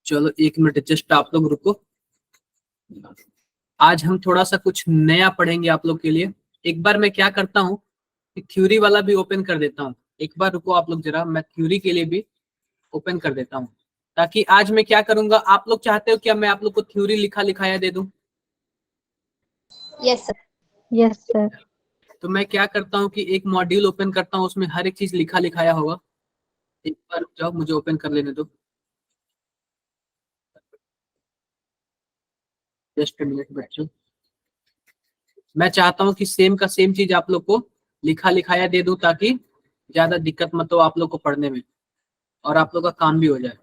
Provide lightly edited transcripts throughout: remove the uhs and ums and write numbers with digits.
चलो 1 minute just आप लोग रुको। आज हम थोड़ा सा कुछ नया पढ़ेंगे आप लोग के लिए। एक बार मैं क्या करता हूँ, थ्योरी वाला भी ओपन कर देता हूँ। एक बार रुको आप लोग जरा, मैं थ्योरी के लिए भी ओपन कर देता हूँ, ताकि आज मैं क्या करूंगा, आप लोग चाहते हो क्या मैं आप लोग को थ्योरी लिखा लिखाया दे दूं? Yes sir. Yes sir. तो मैं क्या करता हूँ कि एक मॉड्यूल ओपन करता हूँ, उसमें हर एक चीज लिखा लिखाया होगा। एक बार रुक जाओ, मुझे ओपन कर लेने दो, जस्ट मिनट बच्चों। मैं चाहता हूँ कि सेम का सेम चीज आप लोग को लिखा लिखाया दे दूं, ताकि ज्यादा दिक्कत मत हो आप लोग को पढ़ने में, और आप लोग का काम भी हो जाए।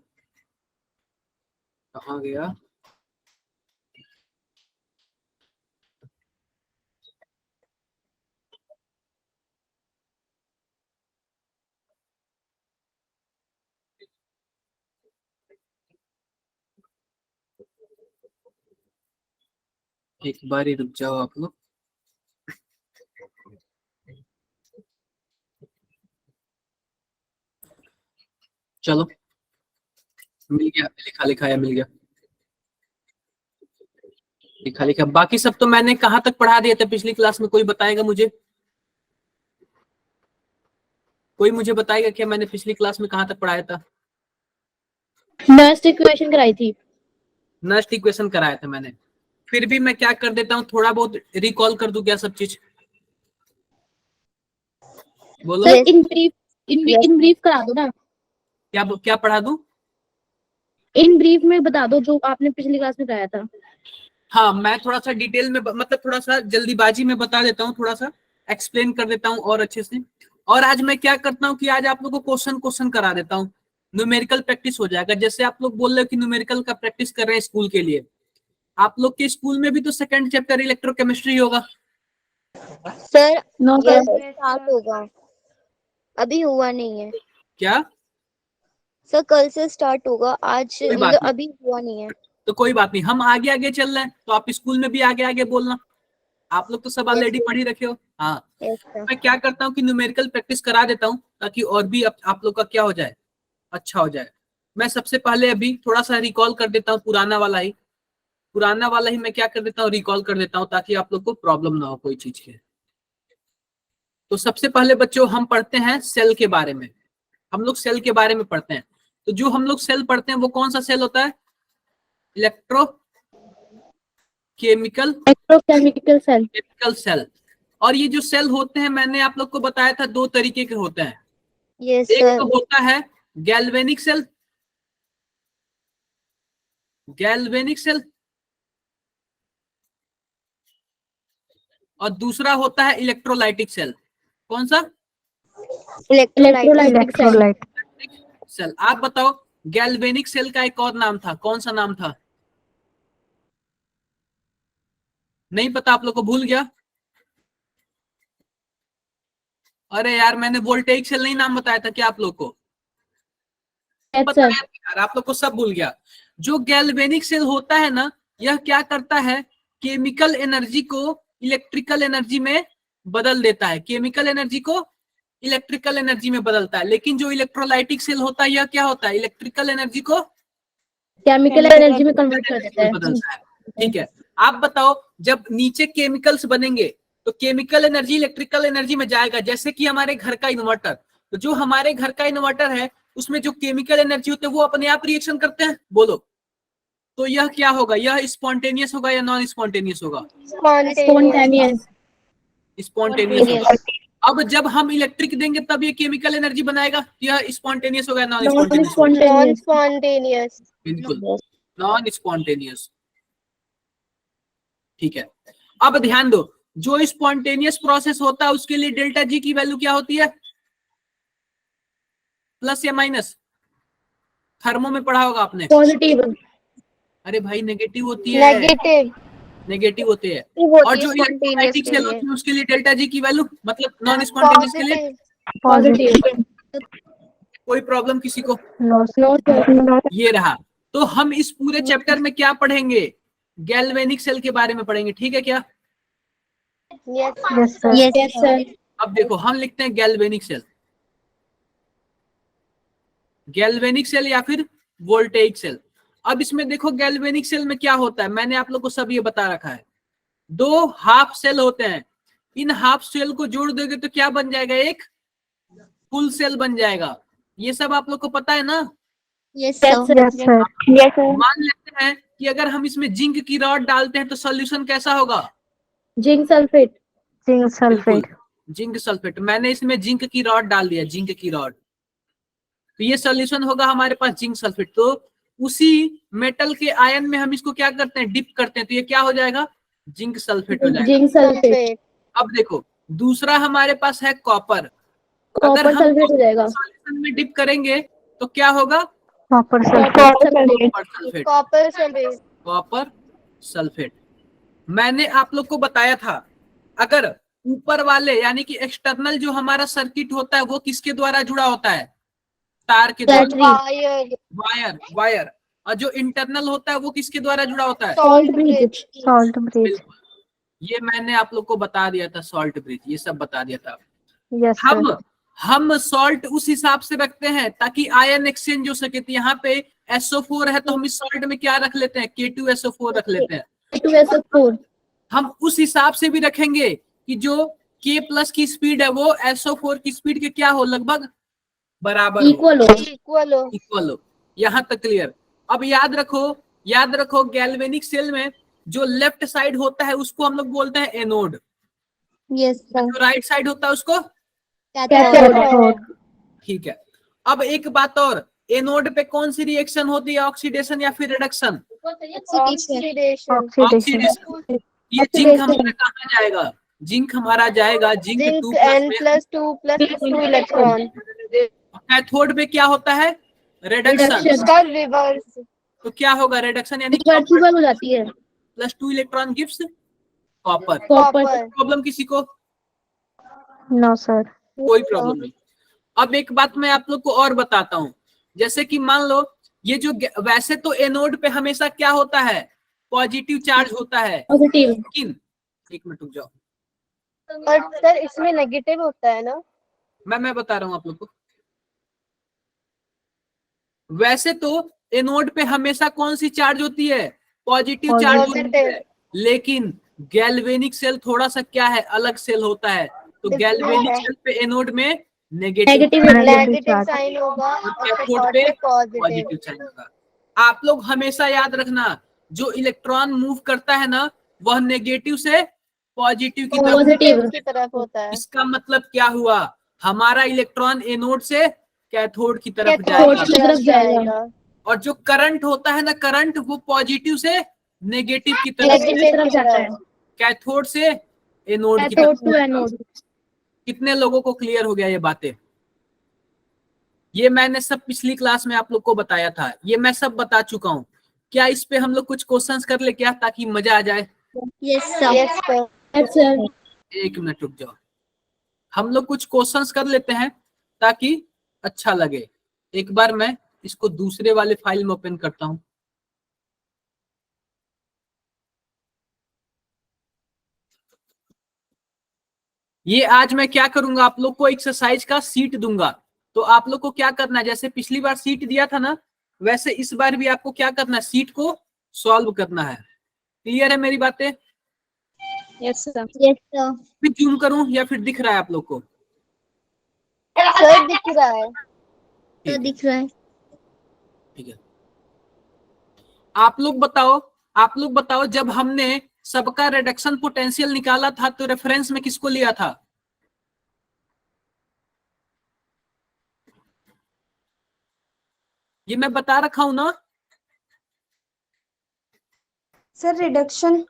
कहाँ गया? एक बार ही रुक जाओ आप लोग। चलो मिल गया, लिखा लिखाया मिल गया। लिखा लिखा बाकी सब तो मैंने कहाँ तक पढ़ा दिया था पिछली क्लास में, कोई बताएगा मुझे? कोई मुझे बताएगा क्या मैंने पिछली क्लास में कहाँ तक पढ़ाया था? नर्स्ट इक्वेशन कराई थी। नस्ट इक्वेशन कराया था मैंने। फिर भी मैं क्या कर देता हूँ, थोड़ा बहुत रिकॉल कर दूं क्या सब चीज? बोलो। सर इन ब्रीफ करा दो ना। क्या पढ़ा दूं? इन ब्रीफ में बता दो जो आपने पिछली क्लास में कराया था। हाँ, मैं थोड़ा सा डिटेल में मतलब थोड़ा सा जल्दीबाजी में बता देता हूँ, थोड़ा सा एक्सप्लेन कर देता हूँ और अच्छे से। और आज मैं क्या करता हूँ कि आज आप लोगों को क्वेश्चन क्वेश्चन करा देता हूँ, न्यूमेरिकल प्रैक्टिस हो जाएगा। जैसे आप लोग बोल रहे हो कि न्यूमेरिकल का प्रैक्टिस कर रहे हैं स्कूल के लिए, आप लोग के स्कूल में भी तो सेकंड चैप्टर इलेक्ट्रोकेमिस्ट्री होगा। Sir no yes sir. Start होगा, अभी हुआ नहीं है। क्या? सर कल से स्टार्ट होगा, आज कोई बात मतलब नहीं, अभी हुआ नहीं है। तो कोई बात नहीं, हम आगे आगे चल रहे हैं, तो आप स्कूल में भी आगे आगे बोलना। आप लोग तो सब यस ऑलरेडी पढ़ ही रखे हो। हाँ, यस सर। मैं क्या करता हूँ कि न्यूमेरिकल प्रैक्टिस करा देता हूँ, ताकि और भी आप लोग का क्या हो जाए, अच्छा हो जाए। मैं सबसे पहले अभी थोड़ा सा रिकॉल कर देता हूँ, पुराना वाला ही मैं क्या कर देता हूँ, रिकॉल कर देता हूँ, ताकि आप लोग को प्रॉब्लम ना हो कोई चीज के। तो सबसे पहले बच्चों हम पढ़ते हैं सेल के बारे में। हम लोग सेल के बारे में पढ़ते हैं। तो जो हम लोग सेल पढ़ते हैं वो कौन सा सेल होता है? Electro chemical electrochemical cell. Chemical cell. और ये जो सेल होते हैं, मैंने आप लोग को बताया था 2 तरीके के होते हैं। यस एक सर। तो होता है गैल्वेनिक सेल, गैल्वेनिक सेल, और दूसरा होता है इलेक्ट्रोलाइटिक सेल। कौन सा? Electrolytic electrolyte. सेल। आप बताओ, गैल्वेनिक सेल का एक और नाम था, कौन सा नाम था? नहीं पता आप लोग को? भूल गया? अरे यार, मैंने वोल्टेइक सेल नहीं नाम बताया था क्या आप लोग को? बताया यार, आप लोग को सब भूल गया। जो गैल्वेनिक सेल होता है ना, यह क्या करता है, केमिकल एनर्जी को इलेक्ट्रिकल एनर्जी में बदल देता है, केमिकल एनर्जी को इलेक्ट्रिकल एनर्जी में बदलता है। लेकिन जो इलेक्ट्रोलाइटिक सेल होता है, यह क्या होता है, इलेक्ट्रिकल एनर्जी को केमिकल एनर्जी में कन्वर्ट कर देता है। बदलता है। ठीक है, आप बताओ, जब नीचे केमिकल्स बनेंगे तो केमिकल एनर्जी इलेक्ट्रिकल एनर्जी में जाएगा। जैसे कि हमारे घर का इन्वर्टर, तो जो हमारे घर का इन्वर्टर है उसमें जो केमिकल एनर्जी होते हैं वो अपने आप रिएक्शन करते हैं। बोलो, तो यह क्या होगा, यह स्पॉन्टेनियस होगा या नॉन स्पॉन्टेनियस होगा? स्पॉन्टेनियस। स्पॉन्टेनियस होगा। अब जब हम इलेक्ट्रिक देंगे तब ये केमिकल एनर्जी बनाएगा, यह स्पॉन्टेनियस होगा या नॉन स्पॉन्टेनियस होगा? Non spontaneous. बिल्कुल नॉन स्पॉन्टेनियस। ठीक है, अब ध्यान दो, जो स्पॉन्टेनियस प्रोसेस होता है उसके लिए डेल्टा जी की वैल्यू क्या होती है? प्लस या माइनस? थर्मो में पढ़ा होगा आपने। पॉजिटिव। अरे भाई, नेगेटिव होती है, नेगेटिव नेगेटिव होते हैं। और होती है जो स्पॉन्टेनियस इलेक्ट्रोलाइटिक के सेल लिए। होती है उसके लिए डेल्टा जी की वैल्यू, मतलब नॉन स्पॉन्टेनियस के लिए। पॉजिटिव। कोई प्रॉब्लम किसी को? नो। ये रहा। तो हम इस पूरे चैप्टर में क्या पढ़ेंगे, गैल्वेनिक सेल के बारे में पढ़ेंगे। ठीक है क्या? Yes yes sir. अब देखो, हम लिखते हैं गैल्वेनिक सेल, गैल्वेनिक सेल या फिर वोल्टेइक सेल। अब इसमें देखो गैल्वेनिक सेल में क्या होता है, मैंने आप लोग को सब ये बता रखा है। 2 हाफ सेल होते हैं, इन हाफ सेल को जोड़ दोगे तो क्या बन जाएगा, एक फुल सेल बन जाएगा। ये सब आप लोग को पता है ना। Yes Yes, sir. sir. Yes sir. Yes, sir. मान लेते हैं कि अगर हम इसमें जिंक की रॉड डालते हैं तो सोल्यूशन कैसा होगा, Zinc sulfate. जिंक बिल्कुल सल्फेट। Zinc sulphate. मैंने इसमें जिंक की रॉड डाल दिया, जिंक की रॉड, तो ये सोल्यूशन होगा हमारे पास जिंक सल्फेट। तो उसी मेटल के आयन में हम इसको क्या करते हैं, डिप करते हैं, तो ये क्या हो जाएगा, जिंक सल्फेट हो जाएगा। Zinc sulfate. अब देखो दूसरा हमारे पास है कॉपर। अगर Copper हम sulfate हो जाएगा. सॉल्यूशन में डिप करेंगे तो क्या होगा, copper sulphate. Copper sulfate. Copper sulphate. Copper sulphate. Copper sulphate. मैंने आप लोग को बताया था, अगर ऊपर वाले यानी कि एक्सटर्नल जो हमारा सर्किट होता है वो किसके द्वारा जुड़ा होता है, तार के द्वारा, Battery. वायर। वायर। और जो इंटरनल होता है वो किसके द्वारा जुड़ा होता है, Salt bridge. Salt bridge. बिल्कुल, ये मैंने आप लोग को बता दिया था, सॉल्ट ब्रिज, ये सब बता दिया था। Yes sir. हम सॉल्ट उस हिसाब से रखते हैं ताकि आयन एक्सचेंज हो सके। तो यहाँ पे SO4 है तो हम इस सॉल्ट में क्या रख लेते हैं, K2SO4 रख लेते हैं। K2SO4. हम उस हिसाब से भी रखेंगे कि जो K+ की स्पीड है वो SO4 की स्पीड के क्या हो, लगभग बराबर हो, Equal हो. इक्वल हो। यहाँ तक क्लियर। अब याद रखो गैल्वेनिक सेल में जो लेफ्ट साइड होता है उसको हम लोग बोलते हैं एनोड, यस सर। जो राइट साइड होता है उसको, Cathode. ठीक है। अब एक बात और, एनोड पे कौन सी रिएक्शन होती है, ऑक्सीडेशन या फिर रिडक्शन, ऑक्सीडेशन। ऑक्सीडेशन। ये जिंक हमारा कहाँ जाएगा, जिंक हमारा जाएगा जिंक जिंक 2+ में। N+2 electron. कैथोड पे क्या होता है, रिडक्शन, Reduction. उसका रिवर्स। तो क्या होगा, रिडक्शन यानी Reversible हो जाती है. +2 electron gives copper. Copper. Problem किसी को, नो सर। कोई प्रॉब्लम नहीं। अब एक बात मैं आप लोग को और बताता हूँ, जैसे कि मान लो ये जो वैसे तो एनोड पे हमेशा क्या होता है, पॉजिटिव चार्ज होता है, Positive. लेकिन एक मिनट रुक जाओ, और सर इसमें नेगेटिव होता है ना। मैं बता रहा हूँ आप लोग को। वैसे तो एनोड पे हमेशा कौन सी चार्ज होती है, पॉजिटिव चार्ज होती है, लेकिन गैल्वेनिक सेल थोड़ा सा क्या है, अलग सेल होता है। तो गैल्वेनिक सेल पे एनोड में नेगेटिव नेगेटिव साइन होगा और और कैथोड कैथोड पे पे पॉजिटिव। पॉजिटिव साइन होगा। आप लोग हमेशा याद रखना, जो इलेक्ट्रॉन मूव करता है ना वह नेगेटिव से पॉजिटिव की तरफ, Positive. की तरफ होता है। इसका मतलब क्या हुआ, हमारा इलेक्ट्रॉन एनोड से कैथोड की तरफ कैथोड जाएगा। की तरफ जाएगा। और जो करंट होता है ना, करंट वो पॉजिटिव से नेगेटिव की तरफ, Negative की तरफ जाता है. कैथोड से एनोड की Cathode तरफ। to anode. कितने लोगों को क्लियर हो गया ये बातें, ये मैंने सब पिछली क्लास में आप लोग को बताया था, ये मैं सब बता चुका हूँ। क्या इस पे हम लोग कुछ क्वेश्चंस कर ले क्या, ताकि मजा आ जाए। Yes sir. Yes, sir. एक मिनट रुक जाओ, हम लोग कुछ क्वेश्चंस कर लेते हैं ताकि अच्छा लगे। एक बार मैं इसको दूसरे वाले फाइल में ओपन करता हूं। ये आज मैं क्या करूंगा, आप लोग को एक्सरसाइज का सीट दूंगा। तो आप लोग को क्या करना है, जैसे पिछली बार सीट दिया था ना, वैसे इस बार भी आपको क्या करना है, सीट को सॉल्व करना है। क्लियर है मेरी बातें। Yes, sir. Yes sir. फिर जूम करूं या फिर दिख रहा है आप लोग को, सर दिख रहा है। ठीक है, दिख रहा है। ठीक है। आप लोग बताओ जब हमने सबका रिडक्शन पोटेंशियल निकाला था तो रेफरेंस में किसको लिया था, ये मैं बता रखा हूं ना। Sir reduction.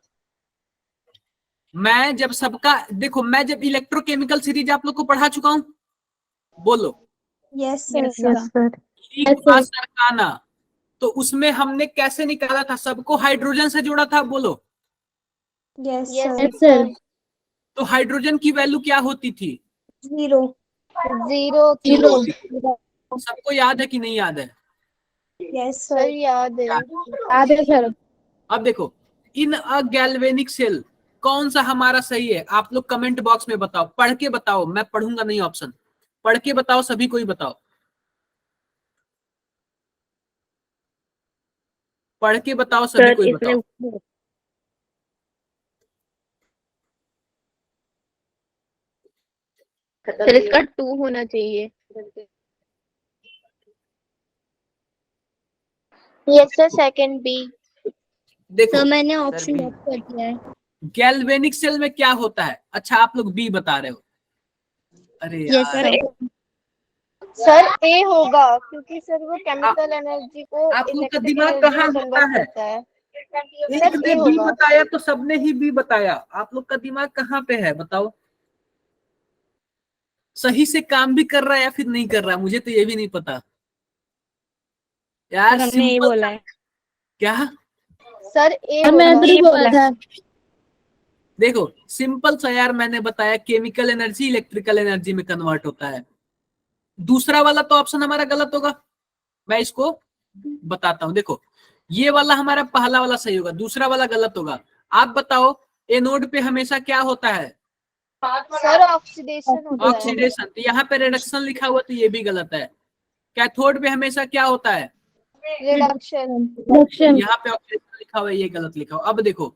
मैं जब सबका देखो, मैं जब इलेक्ट्रोकेमिकल सीरीज आप लोग को पढ़ा चुका हूं, बोलो। Yes Yes, sir. Yes sir. लीक सरकाना, तो उसमें हमने कैसे निकाला था, सबको हाइड्रोजन से जोड़ा था, बोलो। Yes Yes, sir. तो हाइड्रोजन की वैल्यू क्या होती थी, जीरो। जीरो। Zero. सबको याद है कि नहीं याद है। यस सर याद है। याद है sir. अब देखो, इन अ गैल्वेनिक सेल कौन सा हमारा सही है, आप लोग कमेंट बॉक्स में बताओ, पढ़ के बताओ, मैं पढ़ूंगा नहीं ऑप्शन, पढ़ के बताओ, सभी को ही बताओ। पढ़ के बताओ सभी, सर कोई इसमें बताओ। सर इसका 2 होना चाहिए। Yes sir, second B. देखो सर मैंने ऑप्शन लॉक कर दिया है। गैल्वेनिक सेल में क्या होता है? अच्छा आप लोग बी बता रहे हो। अरे यस यार, सर। सर ए होगा, क्योंकि सर वो केमिकल एनर्जी को आप लोग का इलेक्ट्रिक दिमाग एनर्जी कहाँ में होता कन्वर्ट है? करता है। एक सर ने ए बी होगा। बताया तो सबने ही बी बताया। आप लोग का दिमाग कहाँ पे है बताओ? सही से काम भी कर रहा है या फिर नहीं कर रहा है, मुझे तो ये भी नहीं पता यार। सर हमने ये सिंपल बोला है। क्या? सर ए सर मैंने होगा। तो बोला था। देखो सिंपल सा यार, मैंने बताया केमिकल एनर्जी इलेक्ट्रिकल एनर्जी में कन्वर्ट होता है। दूसरा वाला तो ऑप्शन हमारा गलत होगा, मैं इसको बताता हूं। देखो ये वाला हमारा पहला वाला सही होगा, दूसरा वाला गलत होगा। आप बताओ एनोड पे हमेशा क्या होता है? सर ऑक्सीडेशन होता है। ऑक्सीडेशन। तो यहाँ पे रिडक्शन लिखा हुआ तो ये भी गलत है। कैथोड पे हमेशा क्या होता है? रिडक्शन। यहाँ पे ऑक्सीडेशन लिखा हुआ है, ये गलत लिखा हुआ। अब देखो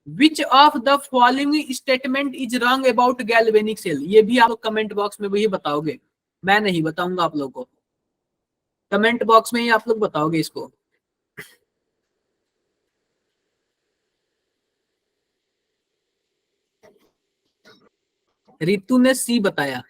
which of the following statement is wrong about galvanic cell, ये भी आप लोग कमेंट बॉक्स में वही बताओगे, मैं नहीं बताऊंगा आप लोग को। कमेंट बॉक्स में ही आप लोग बताओगे इसको। रितु ने सी बताया।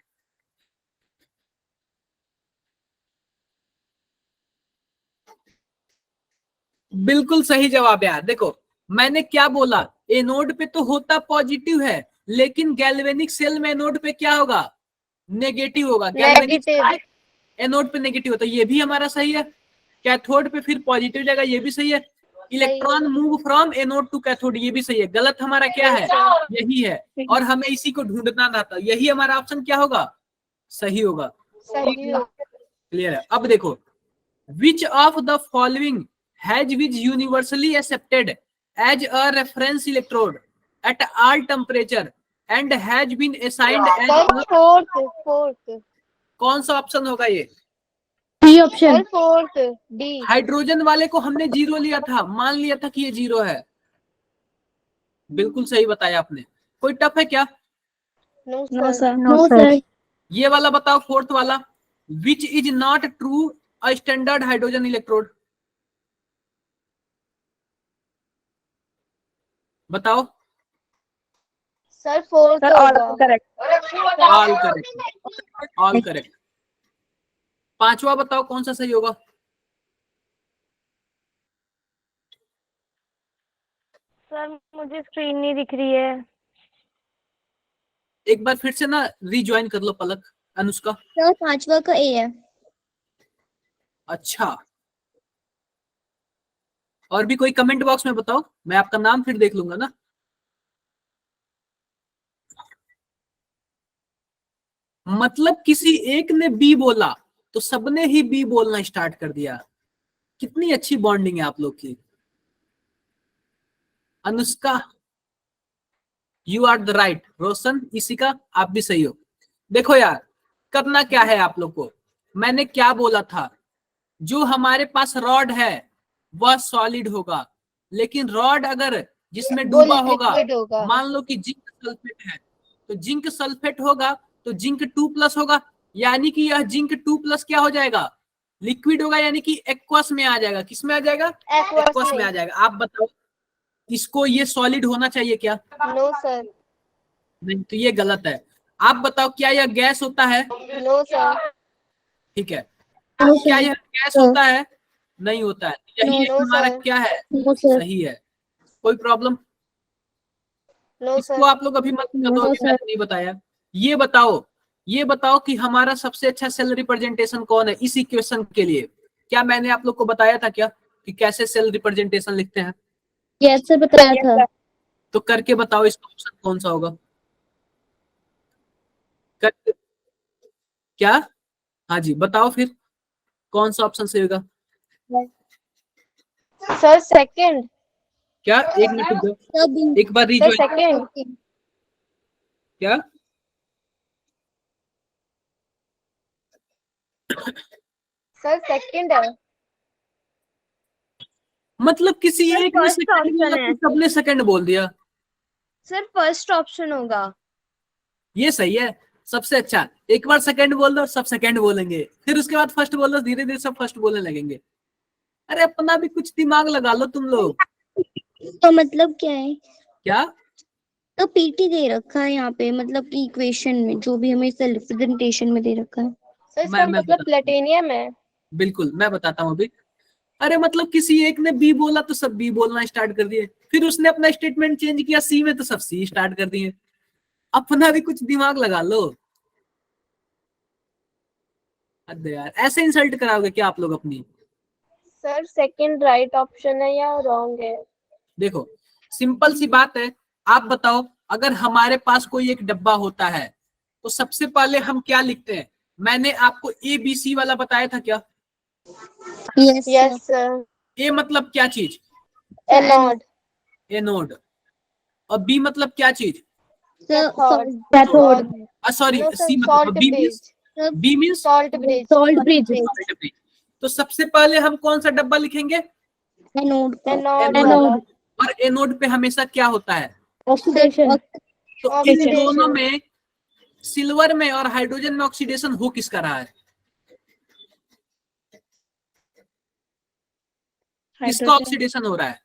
बिल्कुल सही जवाब यार। देखो मैंने क्या बोला, एनोड पे तो होता पॉजिटिव है, लेकिन गैल्वेनिक सेल में एनोड पे क्या होगा? नेगेटिव होगा। Galvanic negative. एनोड पे नेगेटिव होता है, ये भी हमारा सही है। कैथोड पे फिर पॉजिटिव जाएगा, ये भी सही है। Electron move from anode to cathode, ये भी सही है। गलत हमारा क्या है? यही है, और हमें इसी को ढूंढना ना था। यही हमारा ऑप्शन क्या होगा? सही होगा। सही होगा। क्लियर है? अब देखो which of the following has been universally accepted as a reference electrode at all temperature and has been assigned as. Sir fourth. कौन सा ऑप्शन होगा ये? D option. Sir fourth D. Hydrogen वाले को हमने जीरो लिया था, मान लिया था कि ये जीरो है। बिल्कुल सही बताया आपने। कोई टफ है क्या? No no sir. Sir. No sir. ये वाला बताओ, फोर्थ वाला, which is not true a standard hydrogen electrode, बताओ। सर फोर्थ सर ऑल होगा। Correct. All correct, all correct. पांचवा बताओ कौन सा सही होगा? सर मुझे स्क्रीन नहीं दिख रही है। एक बार फिर से ना रिज्वाइन कर लो पलक, अनुष्का। सर पांचवा का ए है। अच्छा, और भी कोई कमेंट बॉक्स में बताओ, मैं आपका नाम फिर देख लूंगा ना। मतलब किसी एक ने बी बोला तो सबने ही बी बोलना स्टार्ट कर दिया। कितनी अच्छी बॉन्डिंग है आप लोग की। Anushka you are the right. Roshan इसी का आप भी सही हो। देखो यार करना क्या है आप लोग को, मैंने क्या बोला था, जो हमारे पास रॉड है वह सॉलिड होगा, लेकिन रॉड अगर जिसमें वो डूबा होगा, लिक्विड होगा। मान लो कि जिंक सल्फेट है, तो जिंक सल्फेट होगा तो जिंक 2+ होगा, यानी कि यह जिंक 2+ क्या हो जाएगा? लिक्विड होगा, यानी कि एक्वस में आ जाएगा। किस में आ जाएगा? एक्वस में आ जाएगा। आप बताओ इसको ये सॉलिड होना चाहिए क्या? No sir. नहीं, तो ये गलत है। आप बताओ क्या यह गैस होता है? No sir. ठीक है, क्या यह गैस होता है? नहीं होता है। यही एक नो हमारा सर। क्या है? No sir. सही है। कोई प्रॉब्लम? नो इसको सर। आप लोग अभी मत कर दो, अभी मैंने नहीं बताया। ये बताओ कि हमारा सबसे अच्छा सेल रिप्रेजेंटेशन कौन है इस इक्वेशन के लिए? क्या मैंने आप लोग को बताया था क्या कि कैसे सेल रिप्रेजेंटेशन लिखते हैं? कैसे बताया था? तो करके बताओ इसका ऑप्शन कौन सा होगा? करके क्या? हाँ जी बताओ फिर कौन सा ऑप्शन सही होगा? Sir second. क्या? एक मिनट रुक जाओ, एक बार सर रिज्वाइन। सेकंड। क्या? सर सेकंड है। मतलब किसी सर, एक ने first सेकंड option बोला है। तो सबने सेकंड बोल दिया। सर फर्स्ट ऑप्शन होगा। ये सही है, सबसे अच्छा। एक बार सेकंड बोल दो, सब सेकंड बोलेंगे, फिर उसके बाद फर्स्ट बोल दो, धीरे धीरे सब फर्स्ट बोलने लगेंगे। अरे अपना भी कुछ दिमाग लगा लो तुम लोग। तो मतलब क्या है? क्या? तो पीटी दे रखा है यहाँ पे, मतलब कि इक्वेशन में जो भी हमें रिप्रेजेंटेशन में दे रखा है। सर इसका मैं मतलब बताता हूँ, प्लेटिनियम है। बिल्कुल मैं बताता हूँ अभी। अरे मतलब किसी एक ने बी बोला तो सब बी बोलना स्टार्ट कर दिए, फिर उसने अपना स्टेटमेंट चेंज किया सी में तो सब सी स्टार्ट कर दिए। अपना भी कुछ दिमाग लगा लो। अरे यार ऐसे इंसल्ट कराओगे क्या आप लोग अपनी? सर सेकंड राइट ऑप्शन है या रॉन्ग है? देखो सिंपल सी बात है, आप बताओ, अगर हमारे पास कोई एक डब्बा होता है तो सबसे पहले हम क्या लिखते हैं? मैंने आपको ए बी सी वाला बताया था क्या? Yes yes sir. ए मतलब क्या चीज? एनोड। एनोड। और बी मतलब क्या चीज? Cathode. Cathode. Sorry no sir, C मतलब, salt B means, bridge. B means salt bridge. Salt bridge. तो सबसे पहले हम कौन सा डब्बा लिखेंगे? एनोड। Anode anode. वाला। और एनोड पे हमेशा क्या होता है? ऑक्सीडेशन। तो इन दोनों में, सिल्वर में और हाइड्रोजन में ऑक्सीडेशन हो किसका रहा है? किसका ऑक्सीडेशन हो रहा है?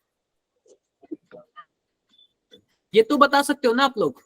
ये तो बता सकते हो ना आप लोग।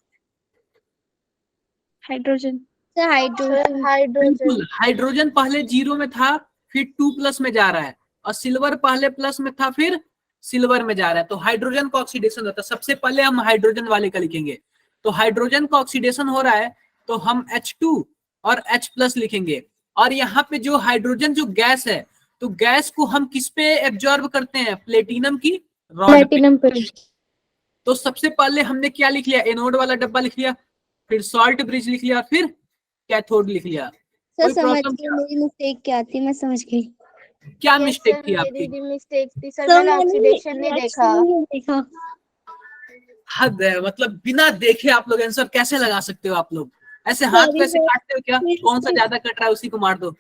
हाइड्रोजन। Sir hydrogen. बिल्कुल, हाइड्रोजन पहले जीरो में था, फिर 2+ में जा रहा है, और सिल्वर पहले प्लस में था, फिर सिल्वर में जा रहा है। तो हाइड्रोजन का ऑक्सीडेशन होता है। सबसे पहले हम हाइड्रोजन वाले का लिखेंगे। तो हाइड्रोजन का ऑक्सीडेशन हो रहा है तो हम H2 और H+ लिखेंगे। और यहाँ पे जो हाइड्रोजन जो गैस है, तो गैस को हम किस पे एब्जॉर्ब करते हैं? प्लेटिनम की रॉड पे। प्लेटिनम पे। तो सबसे पहले हमने क्या लिख लिया? एनोड वाला डब्बा लिख लिया, फिर सॉल्ट ब्रिज लिख लिया, फिर कैथोड लिख लिया। सर कोई समझ प्रॉब्लम गई, क्या? मेरी मिस्टेक क्या थी, मैं समझ गई। क्या यस मिस्टेक सर, थी मेरी आपकी? भी मिस्टेक थी सर, सर मैंने ऑक्सीडेशन नहीं देखा। नहीं देखा। हद है, मतलब बिना देखे आप लोग आंसर कैसे लगा सकते हो? आप लोग ऐसे हाथ सॉरी पे से काटते हो क्या? कौन सा सर। ज्यादा कट रहा है उसी को मार दो।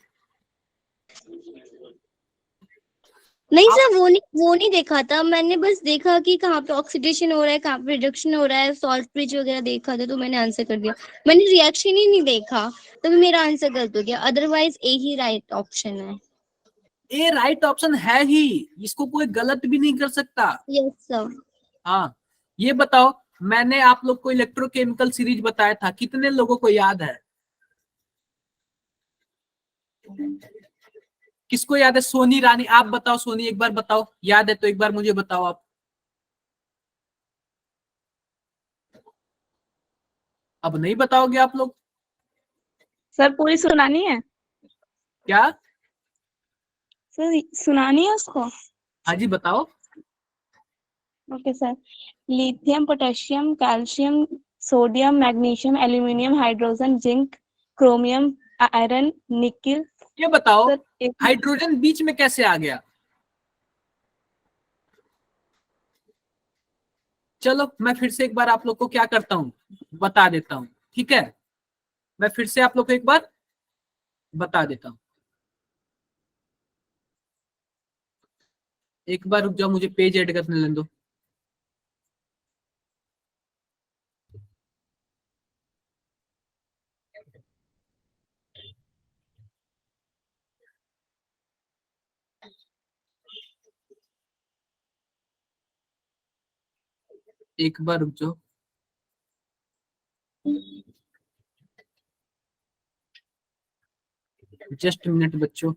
नहीं आप सर, वो नहीं देखा था मैंने, बस देखा कि कहाँ पे ऑक्सीडेशन हो रहा है, कहाँ पे रिडक्शन हो रहा है, सॉल्ट ब्रिज वगैरह देखा था तो मैंने आंसर कर दिया। मैंने रिएक्शन ही नहीं देखा तो मेरा आंसर गलत हो गया, अदरवाइज ए ही राइट ऑप्शन है। ए राइट ऑप्शन है ही, इसको कोई गलत भी नहीं कर सकता। Yes sir. हाँ, ये बताओ, मैंने आप लोग को इलेक्ट्रोकेमिकल सीरीज बताया था, कितने लोगों को याद है? किसको याद है? सोनी रानी, आप बताओ। सोनी एक बार बताओ, याद है तो एक बार मुझे बताओ आप। अब नहीं बताओगे आप लोग? सर पूरी सुनानी है? क्या? सर सुनानी है उसको? हाँ जी बताओ। Okay sir. Lithium, potassium, calcium, sodium, magnesium, aluminium, hydrogen, zinc, chromium, iron, nickel. ये बताओ, सर हाइड्रोजन बीच में कैसे आ गया? चलो मैं फिर से एक बार आप लोग को क्या करता हूँ, बता देता हूँ, ठीक है? मैं फिर से आप लोग को एक बार बता देता हूँ। एक बार रुक जाओ, मुझे पेज ऐड करने लेने दो। एक बार रुक जाओ। जस्ट मिनट बच्चों।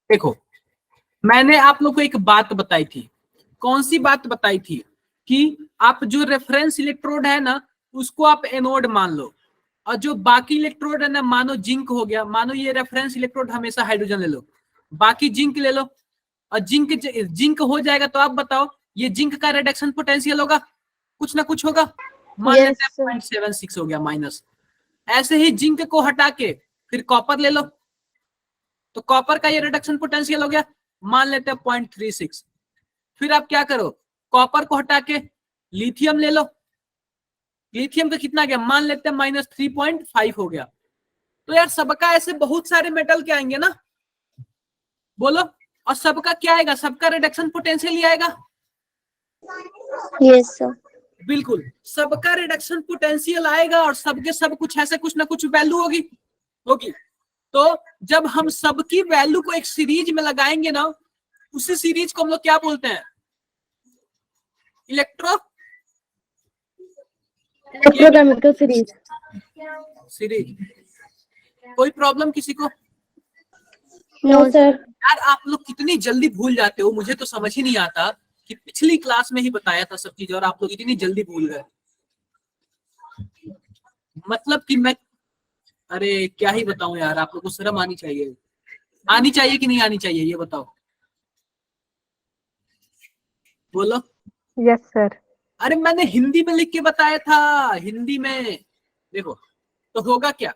देखो, मैंने आप लोग को एक बात बताई थी। कौन सी बात बताई थी? कि आप जो रेफरेंस इलेक्ट्रोड है ना, उसको आप एनोड मान लो, और जो बाकी इलेक्ट्रोड है ना, मानो जिंक हो गया, मानो ये रेफरेंस इलेक्ट्रोड हमेशा हाइड्रोजन ले लो, बाकी जिंक ले लो, और जिंक जिंक हो जाएगा तो आप बताओ ये जिंक का रिडक्शन पोटेंशियल होगा? कुछ ना कुछ होगा, मान Yes, लेते हैं sir. 0.76 हो गया माइनस। ऐसे ही जिंक को हटा के फिर कॉपर ले लो, तो कॉपर का ये रिडक्शन पोटेंशियल हो गया, मान लेते हैं 0.36। फिर आप क्या करो, कॉपर को हटा के लिथियम ले लो, लिथियम का कितना गया, मान लेते हैं -3.5 हो गया। तो यार सबका ऐसे बहुत सारे मेटल के आएंगे ना, बोलो, और सबका क्या आएगा, सबका रिडक्शन पोटेंशियल ही आएगा। Yes, sir. बिल्कुल, सबका रिडक्शन पोटेंशियल आएगा और सबके सब कुछ ऐसे कुछ ना कुछ वैल्यू होगी होगी। तो जब हम सबकी वैल्यू को एक सीरीज में लगाएंगे ना, उसी सीरीज को हम लोग क्या बोलते हैं, इलेक्ट्रोकेमिकल सीरीज। सीरीज। कोई प्रॉब्लम किसी को? No sir. यार आप लोग कितनी जल्दी भूल जाते हो, मुझे तो समझ ही नहीं आता कि पिछली क्लास में ही बताया था सब चीज और आप लोग इतनी जल्दी भूल गए। मतलब कि मैं, अरे क्या ही बताऊं यार, आप लोग को शर्म आनी चाहिए, आनी चाहिए कि नहीं आनी चाहिए, ये बताओ, बोलो। Yes sir. अरे मैंने हिंदी में लिख के बताया था, हिंदी में देखो। तो होगा क्या,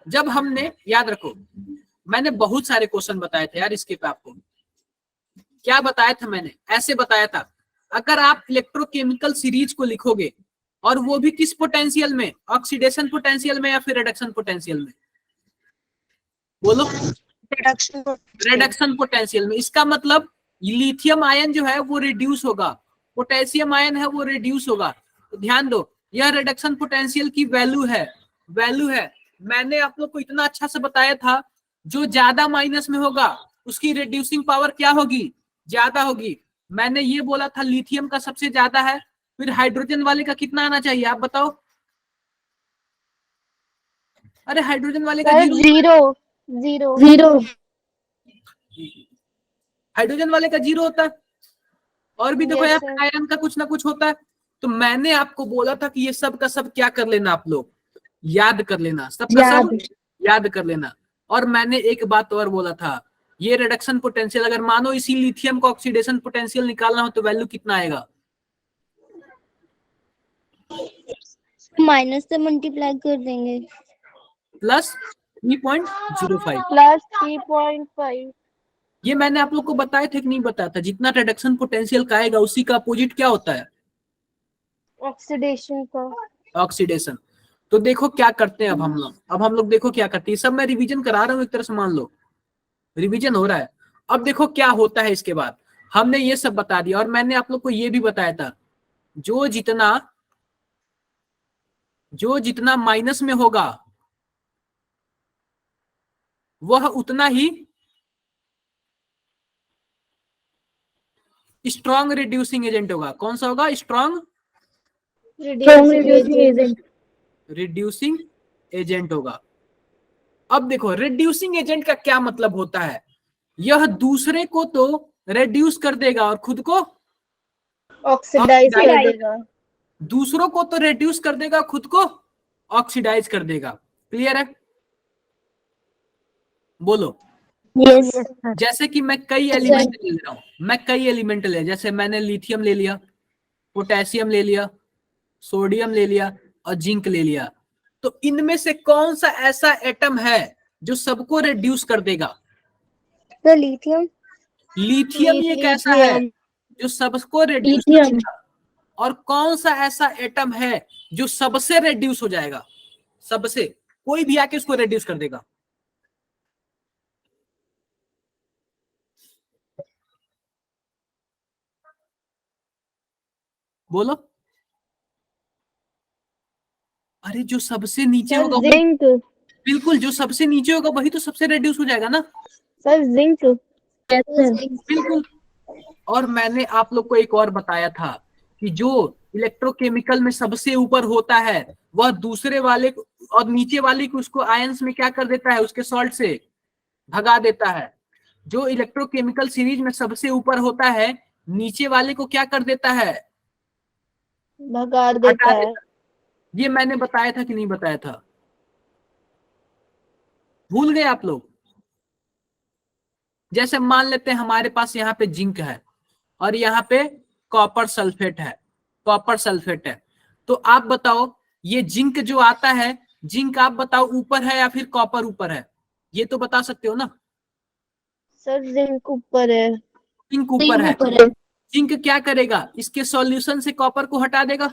जब हमने, याद रखो मैंने बहुत सारे क्वेश्चन बताए थे यार इसके पे, आपको क्या बताया था मैंने, ऐसे बताया था, अगर आप इलेक्ट्रोकेमिकल सीरीज को लिखोगे और वो भी किस पोटेंशियल में, ऑक्सीडेशन पोटेंशियल में या फिर रिडक्शन पोटेंशियल में, बोलो। रिडक्शन पोटेंशियल में, इसका मतलब लिथियम आयन जो है वो रिड्यूस होगा, पोटेशियम आयन है वो रिड्यूस होगा। तो ध्यान दो, यह रिडक्शन पोटेंशियल की वैल्यू है। मैंने आप लोग को इतना अच्छा से बताया था, जो ज्यादा माइनस में होगा उसकी रिड्यूसिंग पावर क्या होगी, ज्यादा होगी। मैंने ये बोला था लिथियम का सबसे ज्यादा है, फिर हाइड्रोजन वाले का कितना आना चाहिए आप बताओ। अरे हाइड्रोजन वाले का Sir, जीरो, zero. हाइड्रोजन वाले का जीरो होता है, और भी देखो Yes, यार sir. आयरन का कुछ ना कुछ होता है। तो मैंने आपको बोला था कि ये सब का सब क्या कर लेना, आप लोग याद कर लेना, सबका सब याद कर लेना। और मैंने एक बात और बोला था, ये रिडक्शन पोटेंशियल, अगर मानो इसी लिथियम का ऑक्सीडेशन पोटेंशियल निकालना हो तो वैल्यू कितना आएगा, माइनस से मल्टीप्लाई कर देंगे। +3.05। Plus 3.5. ये मैंने आप लोग को बताया था कि नहीं बताया था, जितना रिडक्शन पोटेंशियल का आएगा उसी का अपोजिट क्या होता है, Oxidation का. ऑक्सीडेशन। तो देखो क्या करते हैं अब हम लोग देखो क्या करते हैं, सब मैं रिवीजन करा रहा हूँ एक तरह से, मान लो रिवीजन हो रहा है। अब देखो क्या होता है इसके बाद, हमने ये सब बता दिया और मैंने आप लोग को ये भी बताया था, जो जितना माइनस में होगा वह उतना ही स्ट्रॉन्ग रिड्यूसिंग एजेंट होगा। कौन सा होगा, स्ट्रॉन्ग रिड्यूसिंग एजेंट होगा। अब देखो रिड्यूसिंग एजेंट का क्या मतलब होता है, यह दूसरे को तो रिड्यूस कर देगा और खुद को Oxidize कर देगा. दूसरों को तो रिड्यूस कर देगा, खुद को ऑक्सीडाइज कर देगा। क्लियर है, बोलो। Yes. जैसे कि मैं कई एलिमेंट ले रहा हूं, जैसे मैंने लिथियम ले लिया, पोटेशियम ले लिया, सोडियम ले लिया और जिंक ले लिया। तो इनमें से कौन सा ऐसा एटम है जो सबको रिड्यूस कर देगा, तो लिथियम लिथियम एक ऐसा है जो सबको रिड्यूस कर देगा। और कौन सा ऐसा एटम है जो सबसे रिड्यूस हो जाएगा, सबसे, कोई भी आके उसको रिड्यूस कर देगा, बोलो। अरे जो सबसे नीचे Sir, होगा zinc. बिल्कुल, जो सबसे नीचे होगा वही तो सबसे रिड्यूस हो जाएगा ना, Sir, zinc. बिल्कुल। और मैंने आप लोग को एक और बताया था कि जो इलेक्ट्रोकेमिकल में सबसे ऊपर होता है वह दूसरे वाले को और नीचे वाले को उसको आयंस में क्या कर देता है, उसके सॉल्ट से भगा देता है। जो इलेक्ट्रोकेमिकल सीरीज में सबसे ऊपर होता है नीचे वाले को क्या कर देता है, भगा देता है. ये मैंने बताया था कि नहीं बताया था, भूल गए आप लोग। जैसे मान लेते हैं हमारे पास यहाँ पे जिंक है और यहाँ पे कॉपर सल्फेट है, कॉपर सल्फेट है। तो आप बताओ ये जिंक जो आता है, जिंक आप बताओ ऊपर है या फिर कॉपर ऊपर है, ये तो बता सकते हो ना। सर जिंक ऊपर है। जिंक ऊपर है। जिंक क्या करेगा, इसके सॉल्यूशन से कॉपर को हटा देगा,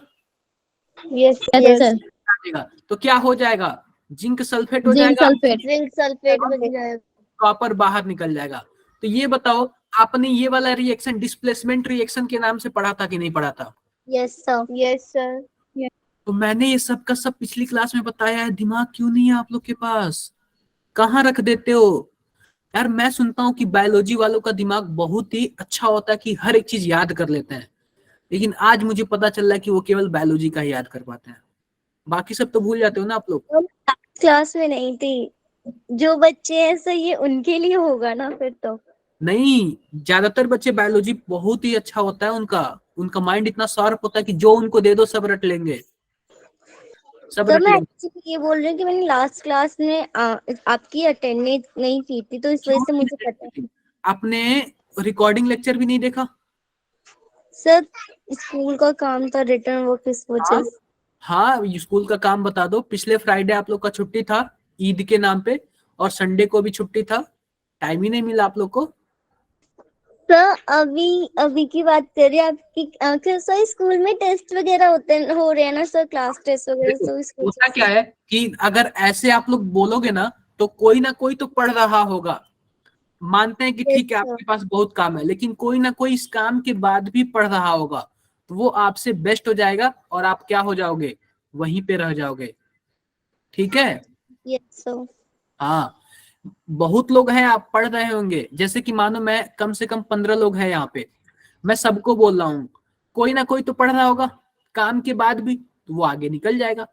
यस यस यस सर, हटा देगा। तो क्या हो जाएगा, जिंक सल्फेट हो जिंक जाएगा, सल्फेट। जिंक सल्फेट बन जाएगा। कॉपर बाहर निकल जाएगा। तो ये बताओ आपने ये वाला रिएक्शन डिस्प्लेसमेंट रिएक्शन के नाम से पढ़ा था कि नहीं पढ़ा था। Yes sir. Yes sir. तो मैंने ये सब का सब पिछली क्लास में बताया है, दिमाग क्यों नहीं है आप लोग के पास, कहाँ रख देते हो यार। मैं सुनता हूँ कि बायोलॉजी वालों का दिमाग बहुत ही अच्छा होता है कि हर एक चीज याद कर लेते हैं, लेकिन आज मुझे पता चल रहा है कि वो केवल बायोलॉजी का ही याद कर पाते हैं, बाकी सब तो भूल जाते हो ना आप लोग। क्लास में नहीं थी, जो बच्चे हैं सर ये उनके लिए होगा ना फिर तो। नहीं, ज्यादातर बच्चे बायोलॉजी बहुत ही अच्छा होता है उनका, उनका माइंड इतना शार्प होता है कि जो उनको दे दो सब रट लेंगे, सब सर रट मैं लेंगे। एक्चुअली ये बोल रही हूँ कि मैंने लास्ट क्लास में आपकी अटेंडेंस नहीं की थी, तो इस वजह से मुझे पता है। आपने रिकॉर्डिंग लेक्चर भी नहीं देखा। सर स्कूल का काम था, रिटर्न वर्क, इस वजह से। हाँ, स्कूल का काम बता दो। पिछले फ्राइडे आप लोग का छुट्टी था ईद के नाम पे, और संडे को भी छुट्टी था, टाइम ही नहीं मिला आप लोग को। सर अभी अभी की बात करिए आपकी, सर स्कूल में टेस्ट वगैरह हो रहे हैं ना सर, क्लास टेस्ट वगैरह, देखो तो इस होता वजह क्या से। है कि अगर ऐसे आप लोग बोलोगे ना तो कोई ना कोई तो पढ़ रहा होगा। मानते हैं कि यस ठीक है सर। आपके पास बहुत काम है, लेकिन कोई ना कोई इस काम के बाद भी पढ़ रहा होगा, तो वो आपसे बेस्ट हो जाएगा और आप क्या हो जाओगे, वहीं पे रह जाओगे। ठीक है। Yes sir. हाँ, बहुत लोग हैं, आप पढ़ रहे होंगे, जैसे कि मानो मैं कम से कम 15 लोग हैं यहाँ पे, मैं सबको बोल रहा हूँ, कोई ना कोई तो पढ़ रहा होगा काम के बाद भी, तो वो आगे निकल जाएगा।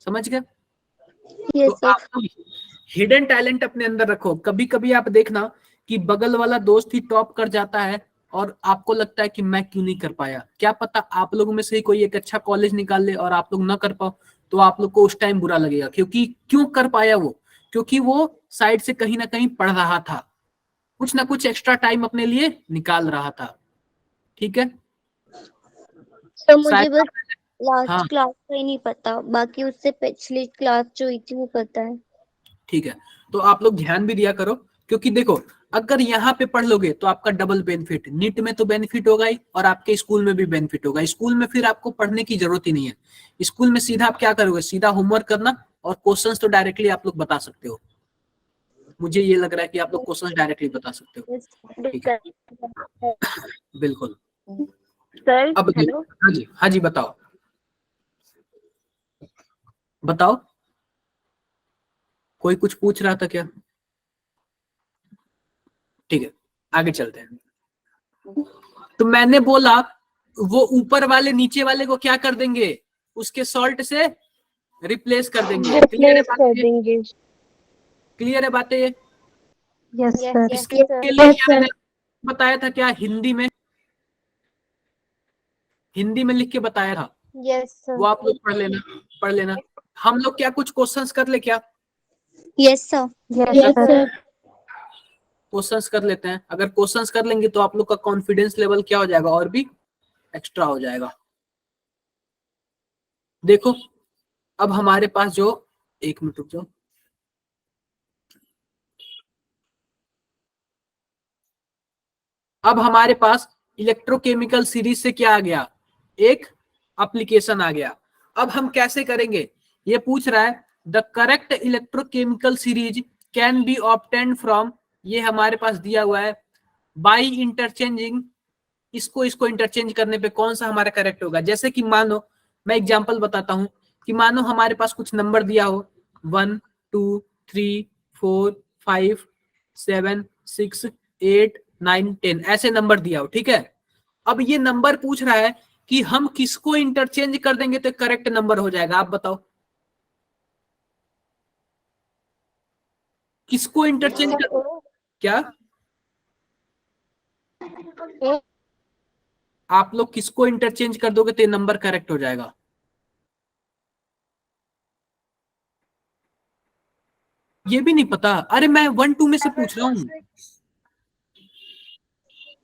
समझ गए। तो यस सर। आप हिडन टैलेंट अपने अंदर रखो। कभी कभी आप देखना कि बगल वाला दोस्त ही टॉप कर जाता है और आपको लगता है कि मैं क्यों नहीं कर पाया। क्या पता आप लोगों में से ही कोई एक अच्छा कॉलेज निकाल ले और आप लोग ना कर पाओ, तो आप लोग को उस टाइम बुरा लगेगा। क्योंकि क्यों कर पाया वो, क्योंकि वो साइड से कहीं ना कहीं पढ़ रहा था, कुछ ना कुछ एक्स्ट्रा टाइम अपने लिए निकाल रहा था। ठीक है। सर मुझे शायद। बस हाँ लास्ट क्लास का ही नहीं पता, बाकी उससे पिछली क्लास जो हुई थी वो पता है। ठीक है। तो आप लोग ध्यान भी दिया करो, क्योंकि देखो अगर यहाँ पे पढ़ लोगे तो आपका डबल बेनिफिट, नीट में तो बेनिफिट होगा ही और आपके स्कूल में भी बेनिफिट होगा। स्कूल में फिर आपको पढ़ने की जरूरत ही नहीं है। स्कूल में सीधा आप क्या करोगे, सीधा होमवर्क करना और क्वेश्चंस तो डायरेक्टली आप लोग बता सकते हो। मुझे ये लग रहा है कि आप लोग क्वेश्चंस डायरेक्टली बता सकते हो। ठीक है, बिल्कुल। सर अब हेलो। हाँ जी, हाँ जी, बताओ बताओ, कोई कुछ पूछ रहा था क्या। ठीक है, आगे चलते हैं। तो मैंने बोला वो ऊपर वाले नीचे वाले को क्या कर देंगे, उसके सॉल्ट से रिप्लेस कर देंगे। क्लियर है रिप्लेस बात कर ये, देंगे। क्लियर है बातें ये। Yes, yes sir. यस इसके सर। लिए क्या मैंने बताया था, क्या हिंदी में, हिंदी में लिख के बताया था, यस वो सर। आप लोग पढ़ लेना, पढ़ लेना। हम लोग क्या कुछ क्वेश्चंस कर ले क्या, yes sir. Yes, yes sir. Sir. Questions कर लेते हैं। अगर क्वेश्चंस कर लेंगे तो आप लोग का कॉन्फिडेंस लेवल क्या हो जाएगा, और भी एक्स्ट्रा हो जाएगा। देखो अब हमारे पास जो, एक मिनट रुक जाओ, अब हमारे पास इलेक्ट्रोकेमिकल सीरीज से क्या आ गया, एक एप्लीकेशन आ गया। अब हम कैसे करेंगे, ये पूछ रहा है the correct electrochemical series can be obtained from, ये हमारे पास दिया हुआ है, बाई इंटरचेंजिंग, इसको इसको इंटरचेंज करने पे कौन सा हमारा करेक्ट होगा। जैसे कि मानो मैं एग्जांपल बताता हूं कि मानो हमारे पास कुछ नंबर दिया हो 1 2 3 4 5 7 6 8 9 10 ऐसे नंबर दिया हो। ठीक है, अब ये नंबर पूछ रहा है कि हम किसको इंटरचेंज कर देंगे तो करेक्ट नंबर हो जाएगा। आप बताओ किसको इंटरचेंज कर, क्या आप लोग किसको इंटरचेंज कर दोगे तो ये नंबर करेक्ट हो जाएगा। ये भी नहीं पता, अरे मैं 1 2 में से पूछ रहा हूँ।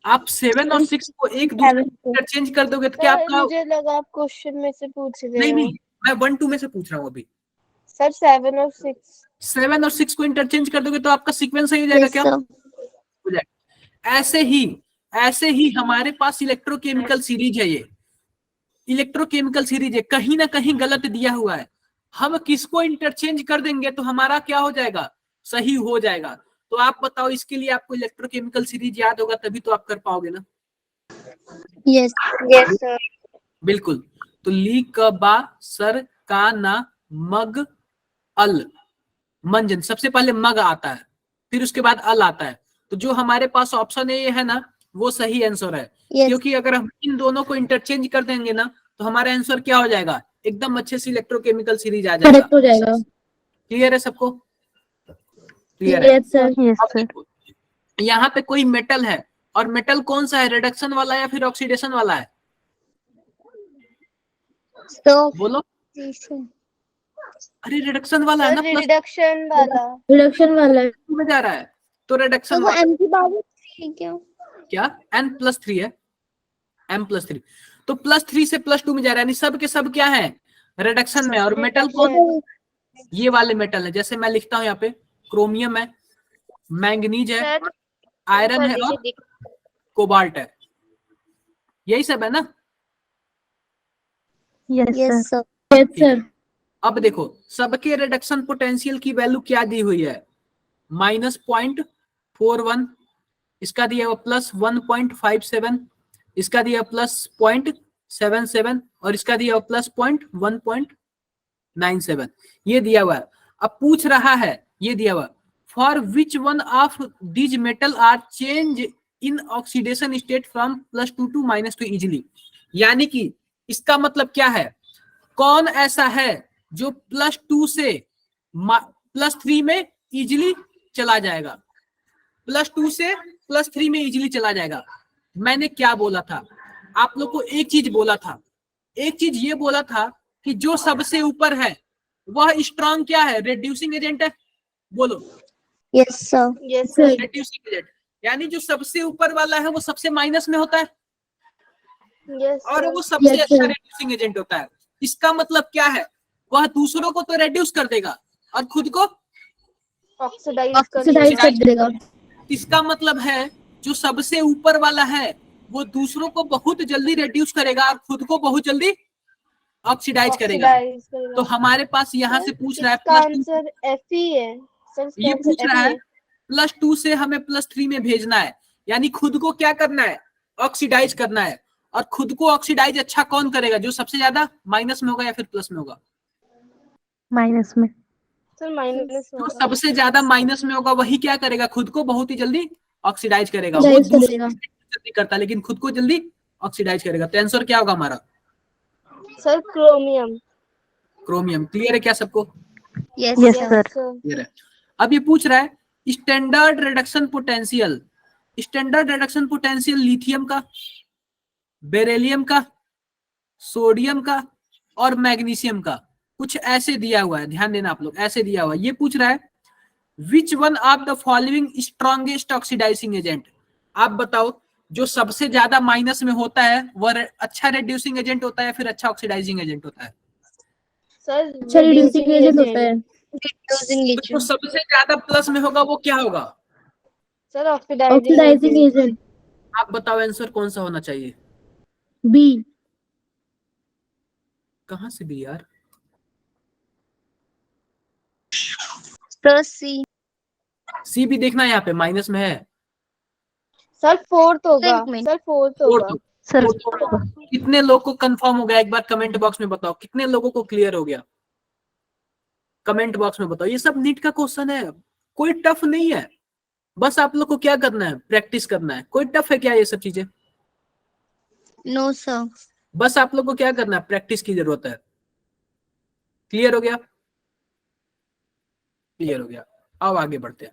आप 7 और 6 को एक दूसरे से इंटरचेंज कर दोगे तो क्या सर आपका? मुझे लगा आप क्वेश्चन में से पूछ रहे नहीं हो। नहीं, मैं 1 2 में से पूछ रहा हूँ अभी। सर 7 और 6। 7 और 6 को इंटरचेंज कर दोगे तो आपका सीक्वेंस सही हो जाएगा Yes, क्या? sir. हो जाएगा। ऐसे ही हमारे पास इलेक्ट्रोकेमिकल सीरीज है, ये इलेक्ट्रोकेमिकल सीरीज है, कहीं ना कहीं गलत दिया हुआ है, हम किसको इंटरचेंज कर देंगे तो हमारा क्या हो जाएगा? सही हो जाएगा। तो आप बताओ, इसके लिए आपको इलेक्ट्रोकेमिकल सीरीज याद होगा तभी तो आप कर पाओगे ना। Yes. Yes sir. बिल्कुल। तो ली क बा सर का ना मग अल मंजन, सबसे पहले मग आता है, फिर उसके बाद अल आता है। तो जो हमारे पास ऑप्शन ए है ना, वो सही आंसर है। Yes. क्योंकि अगर हम इन दोनों को इंटरचेंज कर देंगे ना तो हमारा आंसर क्या हो जाएगा? एकदम अच्छे से इलेक्ट्रोकेमिकल सीरीज आ जाएगा। करेक्ट हो जाएगा। क्लियर है सबको? क्लियर है? Yes sir. यस अब सर। देखो, यहाँ पे कोई मेटल है, और मेटल कौन सा है? रिडक्शन वाला या फिर ऑक्सीडेशन वाला है? So, बोलो। अरे रिडक्शन वाला है सर ना, प्लस रिडक्शन वाला। रिडक्शन वाला है। में जा रहा है तो तो रिडक्शन वो वाला। M की पावर 3 है क्या? क्या n+3 है? m+3 तो +3 से +2 में जा रहा है, यानी सब के सब क्या है? रिडक्शन में। और मेटल कौन? ये वाले मेटल है, जैसे मैं लिखता हूँ यहाँ पे, क्रोमियम है, मैंगनीज है, सर आयरन है और कोबाल्ट है। यही सब है ना? Yes Yes, sir. sir. Yes sir. अब देखो, सबके रिडक्शन पोटेंशियल की वैल्यू क्या दी हुई है? -0.41, इसका दिया हुआ +1.57, इसका दिया +0.77 और इसका दिया हुआ +1.97, ये दिया हुआ है। अब पूछ रहा है, ये दिया हुआ, for which one of these metal are change in oxidation state from +2 to -2 easily. यानी कि इसका मतलब क्या है? कौन ऐसा है जो +2 से +3 में इजिली चला जाएगा? +2 से +3 में इजिली चला जाएगा। मैंने क्या बोला था? आप लोग को एक चीज बोला था, एक चीज ये बोला था कि जो सबसे ऊपर है वह स्ट्रॉन्ग क्या है? रिड्यूसिंग एजेंट है। बोलो। Yes, sir. Yes sir. Reducing agent, यानी जो सबसे ऊपर वाला है वो सबसे माइनस में होता है यस और सर। वो सबसे Yes, अच्छा sir. रिड्यूसिंग एजेंट होता है। इसका मतलब क्या है? वह दूसरों को तो रिड्यूस कर देगा और खुद को ऑक्सीडाइज ऑक्सीडाइज कर देगा। इसका मतलब है जो सबसे ऊपर वाला है वो दूसरों को बहुत जल्दी रिड्यूस करेगा और खुद को बहुत जल्दी ऑक्सीडाइज करेगा। तो हमारे पास यहाँ से पूछ रहा है इसका +2, आंसर एफ ही है सर। इसका ये आंसर पूछ F रहा ही है +2 से हमें +3 में भेजना है, यानी खुद को क्या करना है? ऑक्सीडाइज करना है। और खुद को ऑक्सीडाइज अच्छा कौन करेगा? जो सबसे ज्यादा माइनस में होगा या फिर प्लस में होगा? माइनस में। सर माइनस जो सबसे ज्यादा माइनस में होगा वही क्या करेगा? खुद को बहुत ही जल्दी ऑक्सीडाइज करेगा। वो ऑक्सीडाइज दूसरों करेगा। को जल्दी करता है लेकिन खुद को जल्दी ऑक्सीडाइज करेगा। तो आंसर क्या होगा हमारा? Sir chromium. क्रोमियम। क्लियर है क्या सबको? Yes, yes sir. Sir. Clear है। अब ये पूछ रहा है standard reduction potential. Standard reduction potential lithium का, बेरिलियम का, सोडियम का और मैग्नीशियम का कुछ ऐसे दिया हुआ है। ध्यान देना आप लोग, ऐसे दिया हुआ है। ये पूछ रहा है which one of the following strongest oxidising agent. आप बताओ, जो सबसे ज्यादा माइनस में होता है वह अच्छा रिड्यूसिंग एजेंट होता है या फिर अच्छा ऑक्सीडाइजिंग एजेंट होता है? सर अच्छा रिड्यूसिंग एजेंट होता है। Reducing तो जो agent. सबसे ज्यादा प्लस में होगा वो क्या होगा? Sir oxidising oxidising agent. Agent. आप बताओ आंसर कौन सा होना चाहिए? बी। कहां से भी यार? Sir, C. सी भी देखना यहाँ पे माइनस में है। सर फोर्थ होगा। एक मिनट। सर फोर्थ फोर्थ होगा। सर कितने लोग को कंफर्म हो गया? एक बार कमेंट बॉक्स में बताओ कितने लोगों को क्लियर हो गया। कमेंट बॉक्स में बताओ। ये सब नीट का क्वेश्चन है, कोई टफ नहीं है। बस आप लोग को क्या करना है? प्रैक्टिस करना है। कोई टफ है क्या ये सब चीजें? No, sir. बस आप लोग को क्या करना है? प्रैक्टिस की जरूरत है। क्लियर हो गया? क्लियर हो गया। अब आगे बढ़ते हैं।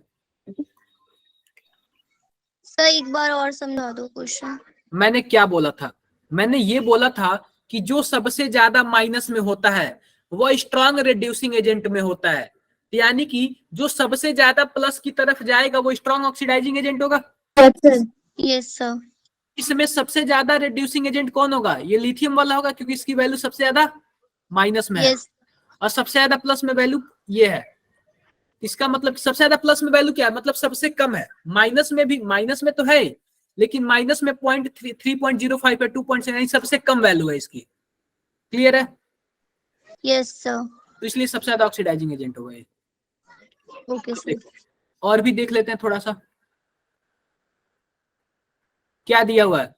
Sir, एक बार और समझा दो क्वेश्चन। मैंने क्या बोला था? मैंने ये बोला था कि जो सबसे ज्यादा माइनस में होता है वह स्ट्रॉन्ग रिड्यूसिंग एजेंट में होता है। यानी कि जो सबसे ज्यादा प्लस की तरफ जाएगा वो स्ट्रॉन्ग ऑक्सीडाइजिंग एजेंट होगा। Yes sir. Yes, sir. इसमें सबसे ज्यादा रिड्यूसिंग एजेंट कौन होगा? ये लिथियम वाला होगा, क्योंकि इसकी वैल्यू सबसे ज्यादा माइनस में है, यस और सबसे ज्यादा प्लस में वैल्यू ये है। इसका मतलब सबसे ज्यादा प्लस में वैल्यू क्या है? मतलब सबसे कम है। माइनस में भी, माइनस में तो है, लेकिन माइनस में 3.05 है, 2.7 सबसे कम वैल्यू है इसकी। क्लियर है? Yes sir. तो इसलिए सबसे ज्यादा ऑक्सीडाइजिंग एजेंट होगा ये। Okay sir. और भी देख लेते हैं थोड़ा सा, क्या दिया हुआ है?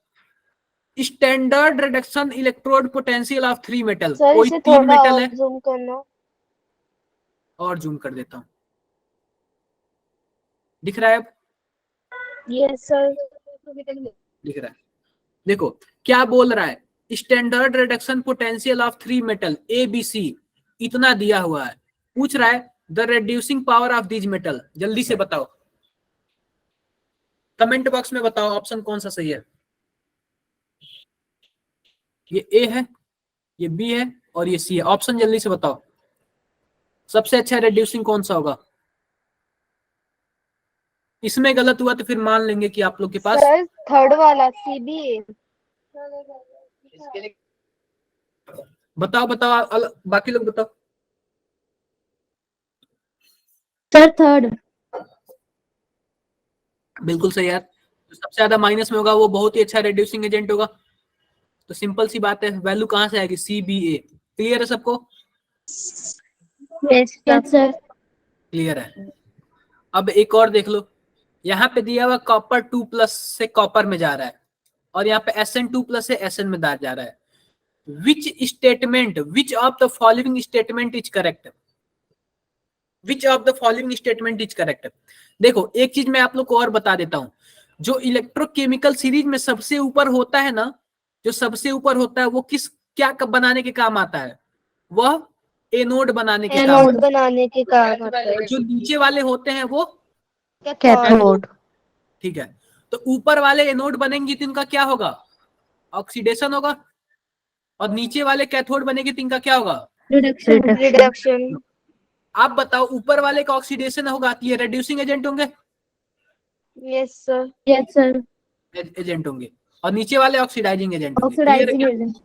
Standard reduction electrode potential of 3 metal. Sir कोई इसे 3 थोड़ा मेटल और है, जूम करना। और जूम कर देता हूं, दिख रहा है अब? Yes sir. दिख रहा है। देखो क्या बोल रहा है, standard reduction potential of 3 metal A B C इतना दिया हुआ है। पूछ रहा है the reducing power of these metal. जल्दी से बताओ, कमेंट बॉक्स में बताओ ऑप्शन कौन सा सही है। ये ए है, ये बी है, और ये सी है। ऑप्शन जल्दी से बताओ, सबसे अच्छा रिड्यूसिंग कौन सा होगा? इसमें गलत हुआ तो फिर मान लेंगे कि आप लोग के पास। सर थर्ड वाला CBA। बताओ बताओ, बाकी लोग बताओ। Sir third. बिल्कुल सही यार, जो सबसे ज्यादा माइनस में होगा वो बहुत ही अच्छा रिड्यूसिंग एजेंट होगा। तो सिंपल सी बात है, वैल्यू कहां से आएगी? CBA। क्लियर है सबको? Yes sir. क्लियर है। अब एक और देख लो, यहाँ पे दिया हुआ कॉपर 2+ से कॉपर में जा रहा है, और यहाँ पे SN2+ से SN में जा रहा है। विच of the following statement is correct? Which of the following statement is correct? देखो एक चीज मैं आप लोग को और बता देता हूं, जो इलेक्ट्रोकेमिकल सीरीज में सबसे ऊपर होता है ना, जो सबसे ऊपर होता है वो क्या बनाने के काम आता है? वह एनोड बनाने के काम। एनोड बनाने के काम आता है। जो नीचे वाले होते हैं वो कैथोड। ठीक है। तो ऊपर वाले एनोड बनेंगे तो इनका क्या होगा? ऑक्सीडेशन होगा, और नीचे वाले कैथोड बनेंगे तो इनका क्या होगा? रिडक्शन। रिडक्शन। आप बताओ, ऊपर वाले का ऑक्सीडेशन होगा तो ये रिड्यूसिंग एजेंट होंगे? Yes sir. Yes sir. Agent होंगे, और नीचे वाले ऑक्सीडाइजिंग एजेंट होंगे। क्लियर है ऑक्सीडाइजिंग क्या? एजेंट।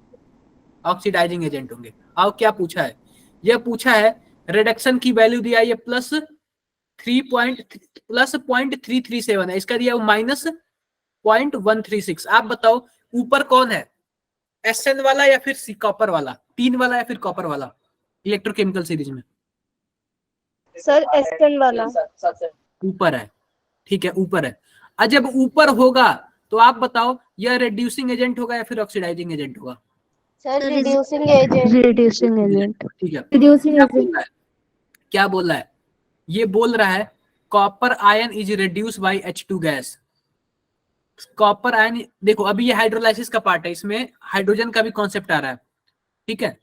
ऑक्सीडाइजिंग एजेंट होंगे। आओ क्या पूछा है? यह पूछा है रिडक्शन की वैल्यू दिया है, ये +0.337 है, इसका दिया -0.136। आप बताओ ऊपर कौन है? SN वाला या फिर कॉपर वाला? 3 वाला या फिर कॉपर वाला इलेक्ट्रोकेमिकल सीरीज में? सर SN वाला। ऊपर है, ठीक है ऊपर है। और जब ऊपर होगा तो आप बताओ यह रिड्यूसिंग एजेंट होगा या फिर ऑक्सीडाइजिंग एजेंट होगा? Sir reducing agent. Reducing agent. ठीक है। रिड्यूसिंग क्या बोल एजेंट। रहा है? क्या बोल रहा है? ये बोल रहा है copper ion is reduce by H2 gas. Copper ion, देखो अभी ये हाइड्रोलाइसिस का पार्ट है, इसमें हाइड्रोजन का भी कॉन्सेप्ट आ रहा है, ठीक है।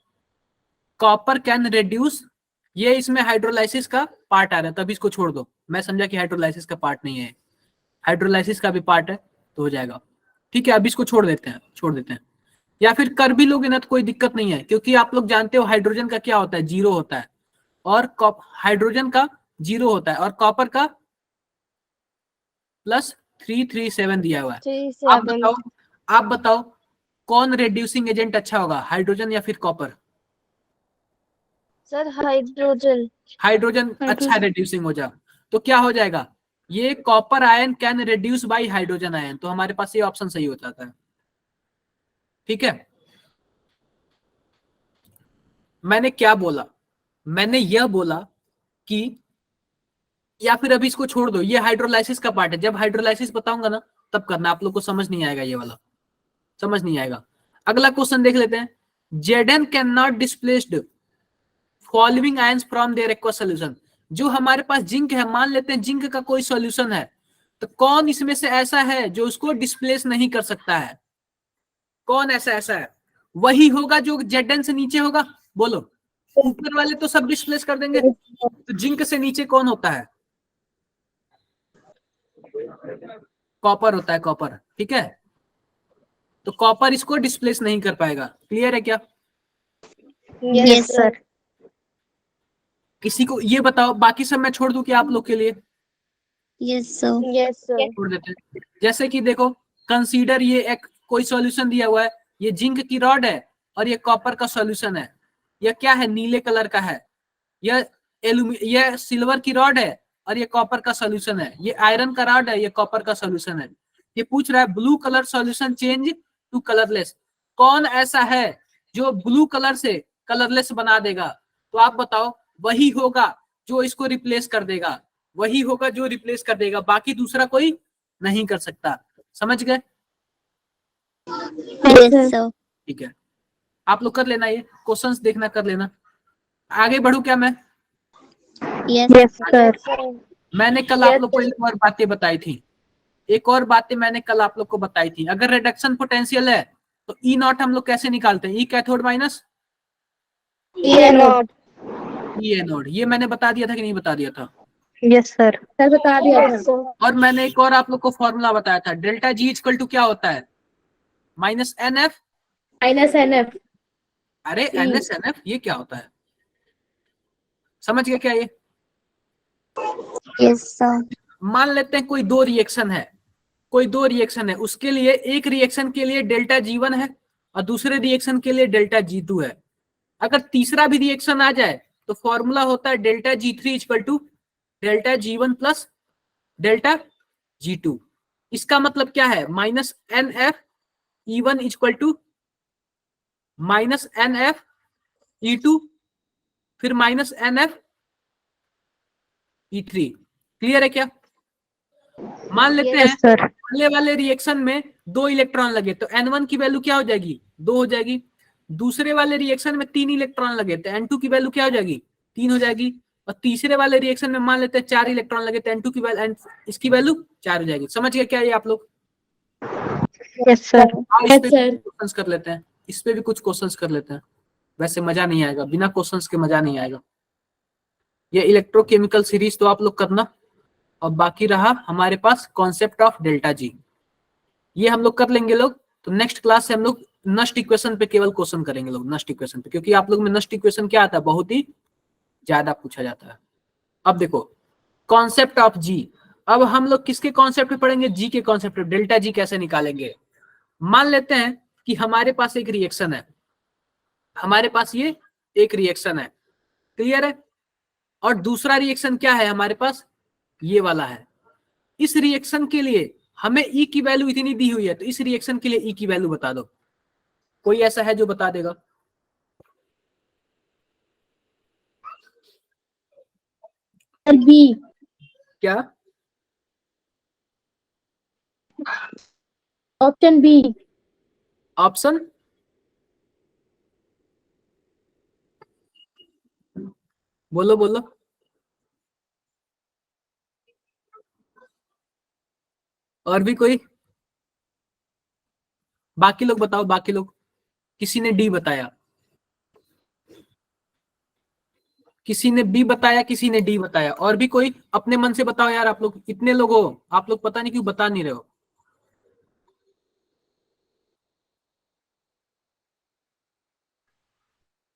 कॉपर कैन रिड्यूस, ये इसमें हाइड्रोलाइसिस का पार्ट आ रहा है, तभी इसको छोड़ दो। मैं समझा कि हाइड्रोलाइसिस का पार्ट नहीं है, हाइड्रोलाइसिस का भी पार्ट है तो हो जाएगा, ठीक है। अभी इसको छोड़ देते हैं, या फिर कर भी लोगे ना तो कोई दिक्कत नहीं है, क्योंकि आप लोग जानते हो हाइड्रोजन का क्या होता है? 0 होता है, और हाइड्रोजन का 0 होता है, और कॉपर का +337 दिया हुआ है। 37। आप बताओ कौन रिड्यूसिंग एजेंट अच्छा होगा, हाइड्रोजन या फिर कॉपर? Sir hydrogen. हाइड्रोजन अच्छा रिड्यूसिंग हो जा, तो क्या हो जाएगा? ये copper ion can reduce by hydrogen ion, तो हमारे पास ये ऑप्शन सही हो जाता है, ठीक है। मैंने क्या बोला? मैंने यह बोला कि, या फिर अभी इसको छोड़ दो, ये हाइड्रोलाइसिस का पार्ट है, जब हाइड्रोलाइसिस बताऊंगा ना तब करना, आप लोग को समझ नहीं आएगा, ये वाला समझ नहीं आएगा। अगला क्वेश्चन देख लेते हैं। Zn can not displaced following ions from their aqua solution. जो हमारे पास जिंक है, मान लेते हैं जिंक का कोई सॉल्यूशन है, तो कौन इसमें से ऐसा है जो उसको डिस्प्लेस नहीं कर सकता है? कौन ऐसा है? वही होगा जो Zn से नीचे होगा। बोलो, ऊपर वाले तो सब डिस्प्लेस कर देंगे, तो जिंक से नीचे कौन होता है? कॉपर होता है, कॉपर, ठीक है। तो कॉपर इसको डिस्प्लेस नहीं कर पाएगा। क्लियर है क्या? Yes sir. किसी को ये बताओ, बाकी सब मैं छोड़ दूं क्या आप लोग के लिए? Yes sir. Yes sir. छोड़ देते हैं। जैसे कि देखो कंसीडर ये एक कोई सॉल्यूशन दिया हुआ है, ये जिंक की रॉड है और ये कॉपर का सॉल्यूशन है। यह क्या है, नीले कलर का है। यह सिल्वर की रॉड है और ये कॉपर का सॉल्यूशन है। ये आयरन का रॉड है, ये कॉपर का सॉल्यूशन है। ये पूछ रहा है blue colour solution change to colourless, कौन ऐसा है जो ब्लू कलर से कलरलेस बना देगा? तो आप बताओ, वही होगा जो इसको रिप्लेस कर देगा, वही होगा जो रिप्लेस कर देगा, बाकी दूसरा कोई नहीं कर सकता। समझ गए? Yes sir. ठीक है, आप लोग कर लेना, ये क्वेश्चंस देखना, कर लेना। आगे बढ़ू क्या मैं? Yes sir. मैंने कल आप लोग को एक और बातें बताई थी, एक और बातें मैंने कल आप लोग को बताई थी। अगर रिडक्शन पोटेंशियल है तो ई नॉट हम लोग कैसे निकालते हैं? ई cathode minus E not. E anode. ये मैंने बता दिया था कि नहीं बता दिया था? Yes sir. सर बता दिया Yes, था। sir. और मैंने एक और आप लोग को फॉर्मूला बताया था, डेल्टा जी इक्वल टू क्या होता है? Minus N F. Minus NF। अरे एन एस एन एफ, ये क्या होता है? समझ गए क्या ये? Yes sir. मान लेते हैं कोई दो रिएक्शन है, कोई दो रिएक्शन है, उसके लिए एक रिएक्शन के लिए डेल्टा G1 है और दूसरे रिएक्शन के लिए डेल्टा G2 है। अगर तीसरा भी रिएक्शन आ जाए तो फॉर्मूला होता है delta G3 equal to delta G1 plus delta G2। इसका मतलब क्या है? Minus N F E1 equal to minus N F E2 फिर minus N F E3। Clear है क्या? मान लेते हैं यस सर। पहले वाले रिएक्शन में 2 इलेक्ट्रॉन लगे तो N1 की वैल्यू क्या हो जाएगी? 2 हो जाएगी। दूसरे वाले रिएक्शन में 3 इलेक्ट्रॉन लगे तो N2 की वैल्यू क्या हो जाएगी? 3 हो जाएगी। और तीसरे वाले रिएक्शन में मान लेते हैं 4 इलेक्ट्रॉन लगे तो N2 की वैल्यू, इसकी वैल्यू 4 हो जाएगी। समझ गए क्या ये आप लोग? Yes sir. हाँ, इस पे क्वेश्चंस कर लेते हैं, इस पे भी कुछ क्वेश्चंस कर लेते हैं। वैसे मजा नहीं आएगा, बिना क्वेश्चंस के मजा नहीं आएगा। ये इलेक्ट्रोकेमिकल सीरीज तो आप लोग करना, और बाकी रहा हमारे पास कॉन्सेप्ट ऑफ डेल्टा जी, ये हम लोग कर लेंगे लोग। तो नेक्स्ट क्लास से हम लोग नष्ट इक्वेशन पे केवल क्वेश्चन करेंगे लोग, नष्ट इक्वेशन पे, क्योंकि आप लोग में नष्ट इक्वेशन क्या आता है, बहुत ही ज्यादा पूछा जाता है। अब देखो कॉन्सेप्ट ऑफ जी, अब हम लोग किसके कॉन्सेप्ट पे पढ़ेंगे? जी के कॉन्सेप्ट पे। डेल्टा जी कैसे निकालेंगे? मान लेते हैं कि हमारे पास एक रिएक्शन है, हमारे पास ये एक रिएक्शन है, क्लियर है? और दूसरा रिएक्शन क्या है हमारे पास? ये वाला है। इस रिएक्शन के लिए हमें ई की वैल्यू इतनी दी हुई है, तो इस रिएक्शन के लिए ई की वैल्यू बता दो। कोई ऐसा है जो बता देगा? बी। क्या? Option B. ऑप्शन बोलो बोलो। और भी कोई? बाकी लोग बताओ, बाकी लोग। किसी ने डी बताया, किसी ने बी बताया, किसी ने डी बताया। और भी कोई अपने मन से बताओ यार, आप लोग इतने लोग हो, आप लोग पता नहीं क्यों बता नहीं रहे हो।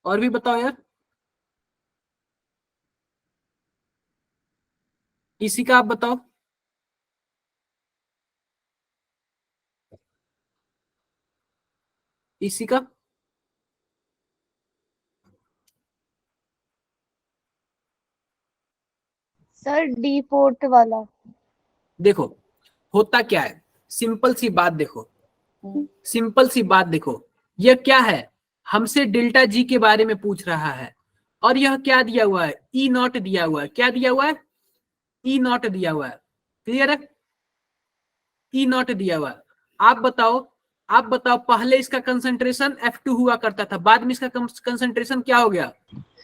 और भी बताओ यार। इसी का आप बताओ। इसी का सर डी फोर्थ वाला। देखो होता क्या है, सिंपल सी बात देखो, सिंपल सी बात देखो। यह क्या है, हमसे डेल्टा जी के बारे में पूछ रहा है, और यह क्या दिया हुआ है? ई नॉट दिया हुआ है। क्या दिया हुआ है? ई नॉट दिया हुआ है। क्लियर है? ई नॉट दिया हुआ है। आप बताओ, आप बताओ, पहले इसका कंसंट्रेशन F2 हुआ करता था, बाद में इसका कंसंट्रेशन क्या हो गया?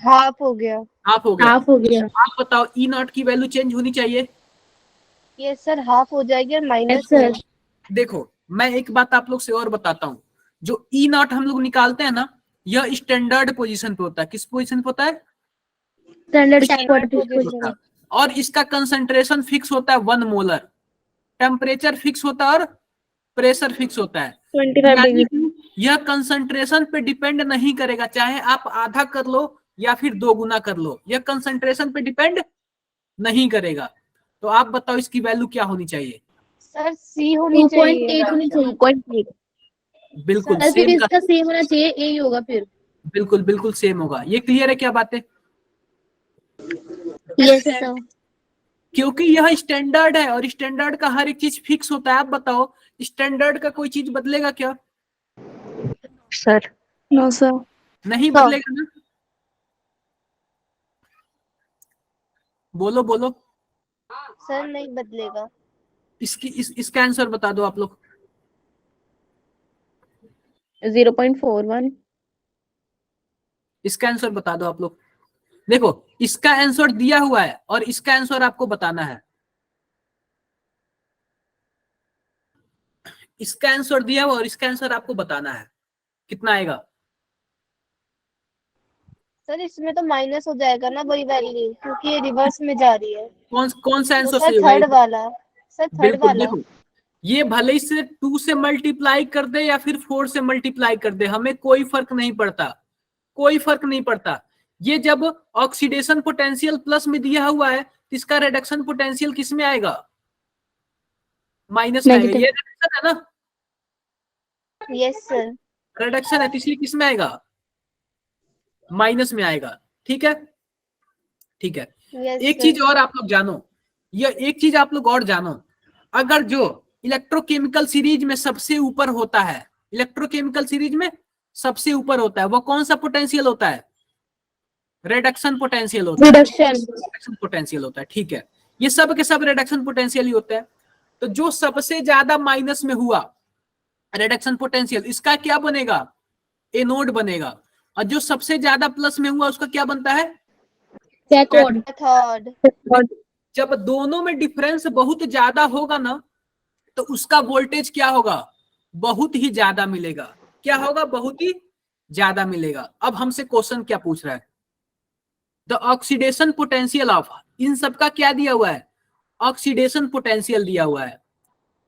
हाफ हो गया। हाफ हो गया। हाफ हो गया। आप बताओ ई नॉट की वैल्यू चेंज होनी चाहिए? ये सर हाफ हो जाएगी और माइनस सर। में। देखो मैं एक बात आप लोग से और बताता हूं, जो ई नॉट हम लोग निकालते हैं ना, यह स्टैंडर्ड पोजीशन पे होता है। किस पोजीशन पे होता है? Standard position. होता है। और इसका कंसंट्रेशन फिक्स होता है 1 मोलर, टेम्परेचर फिक्स होता है और प्रेशर फिक्स होता है। 25 यानी डिग्री। कि यह कंसंट्रेशन पे डिपेंड नहीं करेगा, चाहे आप आधा कर लो या फिर 2 गुना कर लो, यह कंसंट्रेशन पे डिपेंड नहीं करेगा। तो आप बताओ इसकी वैल्यू क्या होनी चाहिए? सर सी होनी चाहिए। 2.8 होनी चाहिए 2.8। बिल्कुल सर फिर सेम का, इसका सेम होना चाहिए, ए ही होगा फिर। बिल्कुल बिल्कुल सेम होगा। ये क्लियर है क्या बातें? Yes sir. क्योंकि यह स्टैंडर्ड है और स्टैंडर्ड का हर एक चीज फिक्स होता है। आप बताओ स्टैंडर्ड का कोई चीज बदलेगा क्या? सर। No, sir. नहीं हाँ। बदलेगा ना? बोलो बोलो। सर नहीं बदलेगा। इसका आंसर बता दो आप लोग। 0.41। इसका आंसर बता दो आप लोग। देखो इसका आंसर दिया हुआ है और इसका आंसर आपको बताना है। इसका आंसर दिया हुआ और इसका आंसर आपको बताना है, कितना आएगा? सर इसमें तो माइनस हो जाएगा ना वही वैल्यू, क्योंकि ये रिवर्स में जा रही है। कौन सा तो आंसर सर सही होगा? थर्ड वाला। सर थर्ड बिल्कुल। वाला। देखो ये भले ही से 2 से मल्टीप्लाई कर दे या फिर 4 से मल्टीप्लाई कर दे, हमें कोई फर्क नहीं पड़ता, कोई फर्क नहीं पड़ता। ये जब ऑक्सीडेशन पोटेंशियल प्लस में दिया हुआ है तो इसका रिडक्शन पोटेंशियल किस में आएगा? माइनस में आएगा। नेगेटिव। ये रिडक्शन है ना? Yes sir. रिडक्शन है तो इसलिए किस में आएगा? माइनस में आएगा। ठीक है, ठीक है। यस एक सर। चीज और आप लोग जानो, यह एक चीज आप लोग और जानो, अगर जो इलेक्ट्रोकेमिकल सीरीज में सबसे ऊपर होता है, इलेक्ट्रोकेमिकल सीरीज में सबसे ऊपर होता है, वो कौन सा पोटेंशियल होता है? रिडक्शन पोटेंशियल होता है। रिडक्शन। रिडक्शन पोटेंशियल होता है। ठीक है, ये सब के सब रिडक्शन पोटेंशियल ही होता है। तो जो सबसे ज्यादा माइनस में हुआ रिडक्शन पोटेंशियल, इसका क्या बनेगा? एनोड बनेगा। और जो सबसे ज्यादा प्लस में हुआ उसका क्या बनता है? कैथोड। थर्ड। जब दोनों में डिफरेंस बहुत ज्यादा होगा ना तो उसका वोल्टेज क्या होगा? बहुत ही ज्यादा मिलेगा। क्या होगा? बहुत ही ज्यादा मिलेगा। अब हमसे क्वेश्चन क्या पूछ रहा है? द ऑक्सीडेशन पोटेंशियल ऑफ, इन सबका क्या दिया हुआ है? ऑक्सीडेशन पोटेंशियल दिया हुआ है।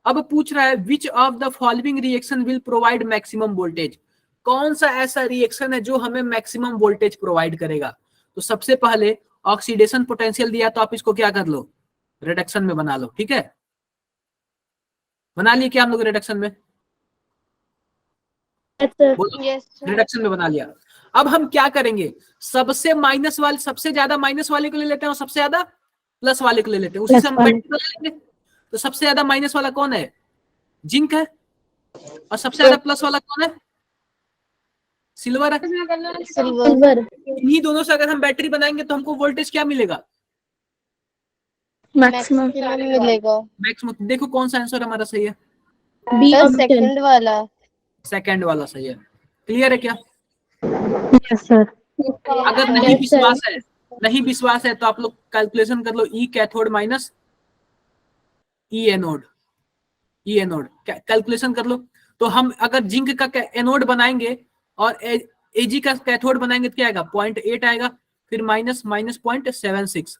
अब पूछ रहा है विच of the following reaction will provide maximum voltage, कौन सा ऐसा रिएक्शन है जो हमें मैक्सिमम वोल्टेज प्रोवाइड करेगा? तो सबसे पहले ऑक्सीडेशन पोटेंशियल दिया तो आप इसको क्या कर लो? रिडक्शन में बना लो। ठीक है, बना लिए क्या हम लोग रिडक्शन में? बोलो। Yes sir. रिडक्शन में बना लिया। अब हम क्या करेंगे? सबसे माइनस वाले, सबसे ज्यादा माइनस वाले को ले लेते हैं और सबसे ज्यादा प्लस वाले को ले लेते हैं, उसी से हम बैटरी को ले लेंगे। तो सबसे ज्यादा माइनस वाला कौन है? जिंक है। और सबसे ज्यादा प्लस वाला कौन है? सिल्वर है। सिल्वर। इन्हीं दोनों से अगर हम बैटरी बनाएंगे तो हमको वोल्टेज क्या मिलेगा? Maximum. मैक्सिमम मिलेगा। मैक्सिमम। देखो कौन सा आंसर हमारा सही है? B sir option. सेकंड वाला। सेकंड वाला सही है। क्लियर है क्या? Yes sir. अगर नहीं विश्वास है, नहीं विश्वास है तो आप लोग कैलकुलेशन कर लो, ई कैथोड माइनस ई एनोड, ई एनोड कैलकुलेशन कर लो। तो हम अगर जिंक का एनोड बनाएंगे और एजी का कैथोड बनाएंगे तो क्या आएगा? 0.8 आएगा। फिर माइनस माइनस 0.76,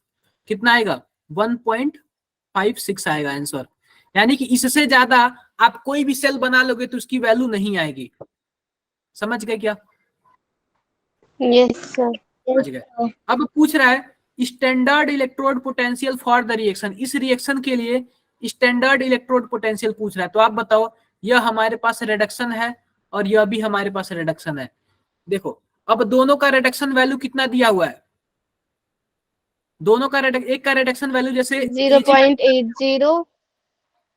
कितना आएगा? 1.56 आएगा आंसर। यानी कि इससे ज्यादा आप कोई भी सेल बना लोगे तो उसकी वैल्यू नहीं आएगी। समझ गए क्या? Yes sir. समझ गए। अब पूछ रहा है standard electrode potential for the reaction, इस रिएक्शन के लिए स्टैंडर्ड इलेक्ट्रोड पोटेंशियल पूछ रहा है। तो आप बताओ, यह हमारे पास रिडक्शन है और यह भी हमारे पास रिडक्शन है। देखो अब दोनों का रिडक्शन वैल्यू कितना दिया हुआ है? दोनों का एक का रिडक्शन वैल्यू जैसे 0.80।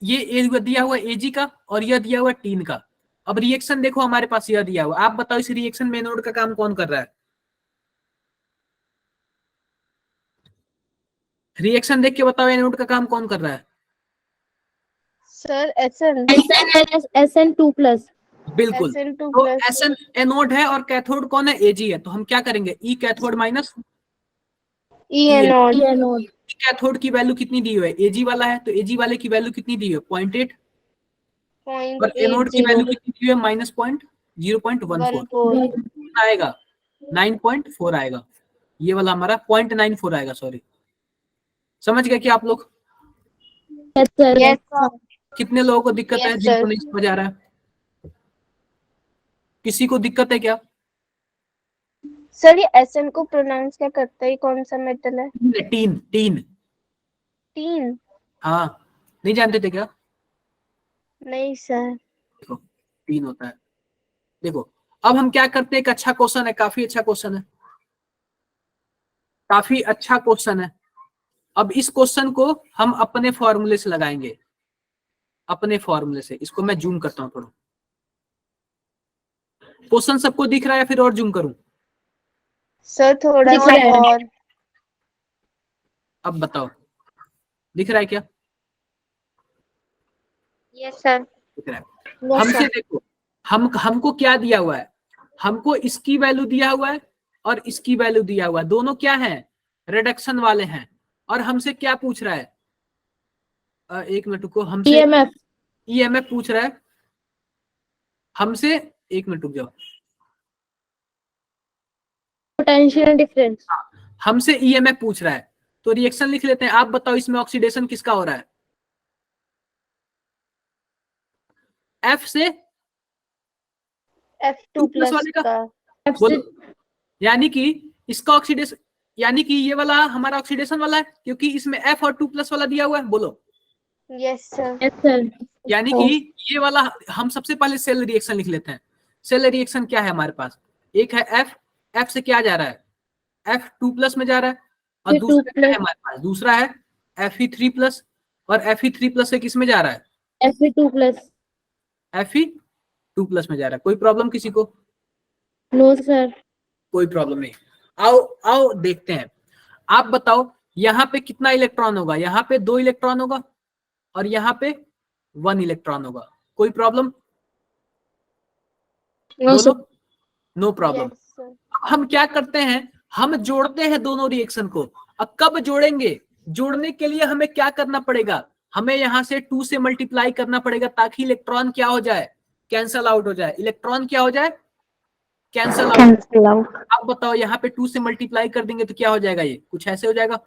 ये दिया हुआ एजी का और यह दिया हुआ टीन का। अब रिएक्शन देखो हमारे पास यह दिया हुआ। आप बताओ इस रिएक्शन में एनोड का काम कौन कर रहा है? रिएक्शन देख के बताओ एनोड का काम कौन कर रहा है? Sir SN। SN2+। बिल्कुल। SN2 तो प्लस। एसएन एनोड है और कैथोड कौन है? एजी है। तो हम क्या करेंगे? ई cathode minus E anode. Anode. Cathode की वैल्यू कितनी दी हुई है? एजी वाला है तो एजी वाले की वैल्यू कितनी दी हुई है? 0.8। और एनोड की वैल्यू 0.80। कितनी दी हुई है? माइनस 0.14 14। कितना आएगा? 9.4 आएगा। ये वाला हमारा 0.94 आएगा, सॉरी। समझ गए कि आप लोग? Yes sir. Yes sir. कितने लोगों को दिक्कत है Yes, जिनको sir. नहीं समझ आ रहा है? किसी को दिक्कत है क्या? सर ये SN को प्रोनाउंस क्या करता है? कौन सा मेटल है? Tin tin. टीन। हाँ, नहीं जानते थे क्या? नहीं सर। देखो 3 होता है। देखो अब हम क्या करते हैं, एक अच्छा क्वेश्चन है, काफी अच्छा क्वेश्चन है, काफी अच्छा क्वेश्चन है। अब इस क्वेश्चन को हम अपने फॉर्मूले से लगाएंगे, अपने फॉर्मूले से। इसको मैं जूम करता हूं थोड़ा। क्वेश्चन सबको दिख रहा है या फिर और जूम करूं? सर थोड़ा दिख सा रहा है। और। अब बताओ दिख रहा है क्या? Yes sir. दिख रहा है। यस हमसे सर। देखो, हमको क्या दिया हुआ है, हमको इसकी वैल्यू दिया हुआ है और इसकी वैल्यू दिया हुआ है, दोनों क्या है, रिडक्शन वाले हैं। और हमसे क्या पूछ रहा है, एक मिनट को, हमसे EMF ईएमएफ पूछ रहा है हमसे। एक मिनट रुक जाओ, पोटेंशियल डिफरेंस। हमसे ईएमएफ पूछ रहा है, तो रिएक्शन लिख लेते हैं। आप बताओ इसमें ऑक्सीडेशन किसका हो रहा है? एफ से F2 2 प्लस प्लस वाले का, का। बोलो। यानी कि इसका ऑक्सीडेशन, यानी कि ये वाला हमारा ऑक्सीडेशन वाला है, क्योंकि इसमें एफ और 2 प्लस वाला दिया हुआ है। बोलो, यस सर। Yes sir. यानी कि ये वाला, हम सबसे पहले सेल रिएक्शन लिख लेते हैं। सेल रिएक्शन क्या है हमारे पास, एक है एफ, एफ से क्या जा रहा है, एफ 2 प्लस में जा रहा है। और फिर दूसरा 2 क्या है प्लस हमारे पास, दूसरा है Fe3 प्लस। और Fe3 प्लस से किस में जा रहा है, Fe2 प्लस। Fe2 प्लस में जा रहा है। कोई प्रॉब्लम किसी को? No sir. कोई प्रॉब्लम नहीं। आओ आओ देखते हैं। आप बताओ यहाँ पे कितना इलेक्ट्रॉन होगा, यहाँ पे 2 इलेक्ट्रॉन होगा और यहाँ पे 1 इलेक्ट्रॉन होगा। कोई प्रॉब्लम? No sir. बोलो, नो प्रॉब्लम। Yes sir. हम क्या करते हैं, हम जोड़ते हैं दोनों रिएक्शन को। अब कब जोड़ेंगे, जोड़ने के लिए हमें क्या करना पड़ेगा, हमें यहां से 2 से मल्टीप्लाई करना पड़ेगा, ताकि इलेक्ट्रॉन क्या हो जाए, कैंसल आउट हो जाए। इलेक्ट्रॉन क्या हो जाए, कैंसल आउट। Cancel out. आप बताओ यहाँ पे 2 से मल्टीप्लाई कर देंगे तो क्या हो जाएगा, ये कुछ ऐसे हो जाएगा,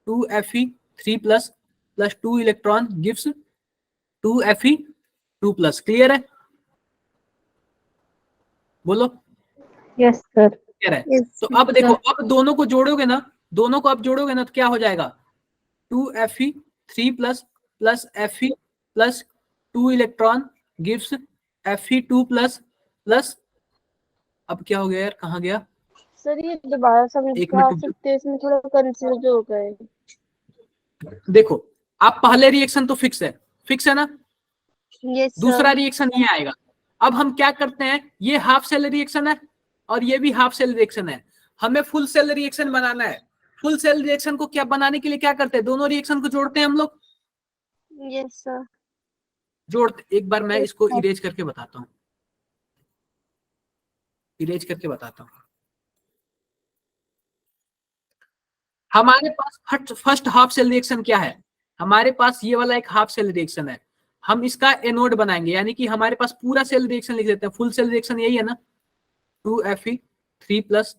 2Fe3 plus plus 2 electron gives 2Fe2 plus. Clear है? बोलो, यस सर। क्लियर है? तो अब देखो, अब दोनों को जोड़ोगे ना, दोनों को अब जोड़ोगे ना तो क्या हो जाएगा, 2Fe3 plus plus Fe plus 2 electron gives Fe2 plus plus. अब क्या हो गया यार, कहाँ गया? सर ये दोबारा समझा एक मिनट रुक सकते हैं, इसमें थोड़ा कंफ्यूज हो गए। जाओ। देखो, आप पहले रिएक्शन तो फिक्स है, फिक्स है ना, यस दूसरा सर। रिएक्शन ये आएगा। अब हम क्या करते हैं, ये हाफ सेल रिएक्शन है और ये भी हाफ सेल रिएक्शन है, हमें फुल सेल रिएक्शन बनाना है। फुल सेल रिएक्शन को क्या बनाने के लिए क्या करते हैं, दोनों रिएक्शन को जोड़ते हैं हम लोग। Yes sir. जोड़ते, एक बार मैं इसको इरेज करके बताता हूँ, इरेज करके बताता हूँ। हमारे पास फर्स्ट हाफ सेल रिएक्शन क्या है, हमारे पास ये वाला एक हाफ सेल रिएक्शन है। हम इसका एनोड बनाएंगे, यानी कि हमारे पास पूरा सेल रिएक्शन लिख देते हैं। फुल सेल रिएक्शन यही है ना, 2Fe3 plus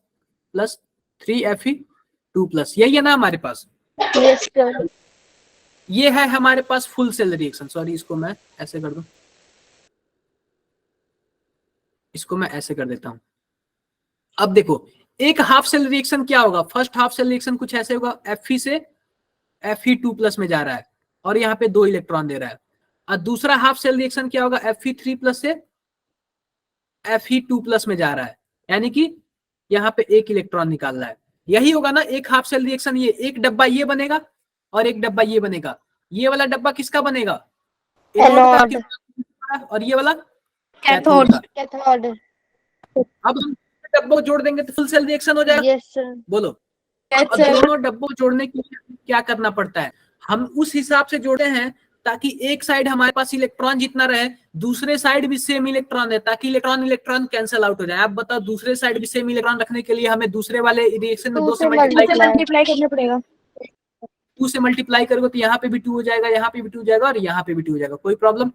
plus 3Fe2 plus, यही है ना हमारे पास। Yes sir. ये है हमारे पास फुल सेल रिएक्शन। सॉरी, इसको मैं ऐसे कर दूं, इसको मैं ऐसे कर देता हूं। अब देखो, एक हाफ सेल रिएक्शन क्या होगा, फर्स्ट हाफ सेल रिएक्शन कुछ ऐसे होगा, Fe से Fe2 प्लस में जा रहा है और यहाँ पे 2 इलेक्ट्रॉन दे रहा है। और दूसरा हाफ सेल रिएक्शन क्या होगा, Fe3 प्लस से Fe2 प्लस में जा रहा है, यानी कि यहाँ पे 1 इलेक्ट्रॉन निकाल रहा है। यही होगा ना एक हाफ सेल रिएक्शन। ये एक डब्बा ये बनेगा और एक डब्बा ये बनेगा। ये वाला डब्बा किसका बनेगा, एनोड का, और ये वाला कैथोड का। कैथोड। अब हम डब्बों को जोड़ देंगे तो फुल सेल रिएक्शन हो जाएगा। Yes sir. बोलो, अब दोनों डब्बों को जोड़ने के लिए क्या करना पड़ता है, हम उस हिसाब से जोड़ते हैं ताकि एक साइड हमारे पास इलेक्ट्रॉन जितना रहे, दूसरे साइड भी सेम इलेक्ट्रॉन रहे, ताकि इलेक्ट्रॉन इलेक्ट्रॉन कैंसल आउट हो जाए। आप बताओ, दूसरे साइड भी सेम इलेक्ट्रॉन रखने के लिए हमें दूसरे वाले रिएक्शन में 2 से मल्टीप्लाई करना पड़ेगा। 2 से मल्टीप्लाई करोगे तो यहाँ पे भी 2 हो जाएगा, यहाँ पे भी 2 हो जाएगा और यहाँ पे भी 2 हो जाएगा। कोई प्रॉब्लम?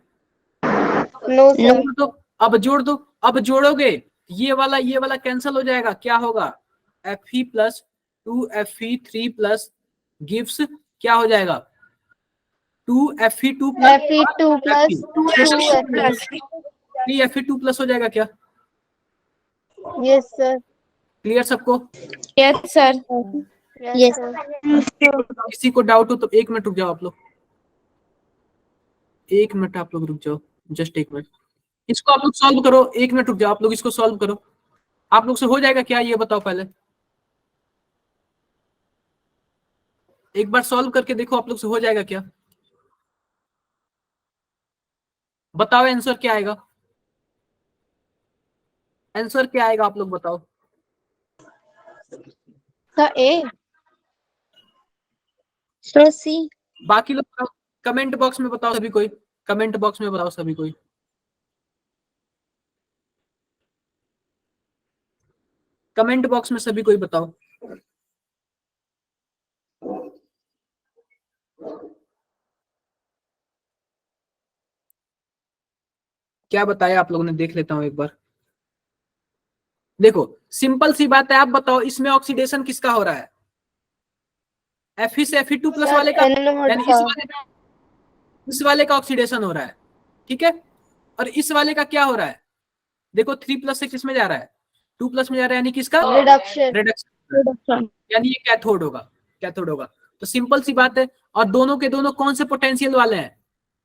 No sir. तो अब जोड़ दो। अब जोड़ोगे ये वाला कैंसिल हो जाएगा, क्या होगा, Fe plus 2Fe3 plus gives क्या हो जाएगा, 2Fe2 plus Fe2 plus 2Fe। 3Fe2 plus हो जाएगा क्या? Yes sir. क्लियर सबको? Yes sir. Yes sir. किसी को डाउट हो तो 1 मिनट रुक जाओ आप लोग, 1 मिनट आप लोग रुक जाओ। जस्ट एक मिनट, इसको आप लोग सॉल्व करो, 1 मिनट रुक जाओ, आप लोग इसको सॉल्व करो। आप लोग से हो जाएगा क्या, ये बताओ पहले, एक बार सॉल्व करके देखो आप लोग से हो जाएगा क्या, बताओ आंसर क्या आएगा, आंसर क्या आएगा आप लोग बताओ। सर ए। सर सी। बाकी लोग कमेंट बॉक्स में बताओ सभी कोई, कमेंट बॉक्स में बताओ सभी कोई। कमेंट बॉक्स में सभी कोई बताओ। क्या बताया आप लोगों ने, देख लेता हूं एक बार। देखो सिंपल सी बात है, आप बताओ इसमें ऑक्सीडेशन किसका हो रहा है, Fe से Fe2+ वाले का, यानी इस वाले का ऑक्सीडेशन हो रहा है, ठीक है। और इस वाले का क्या हो रहा है, देखो 3+ से किस में जा रहा है, 2+ में जा रहा है, यानी किसका रिडक्शन। रिडक्शन, यानी ये कैथोड होगा, कैथोड होगा। तो सिंपल सी बात है, और दोनों के दोनों कौन से पोटेंशियल वाले हैं,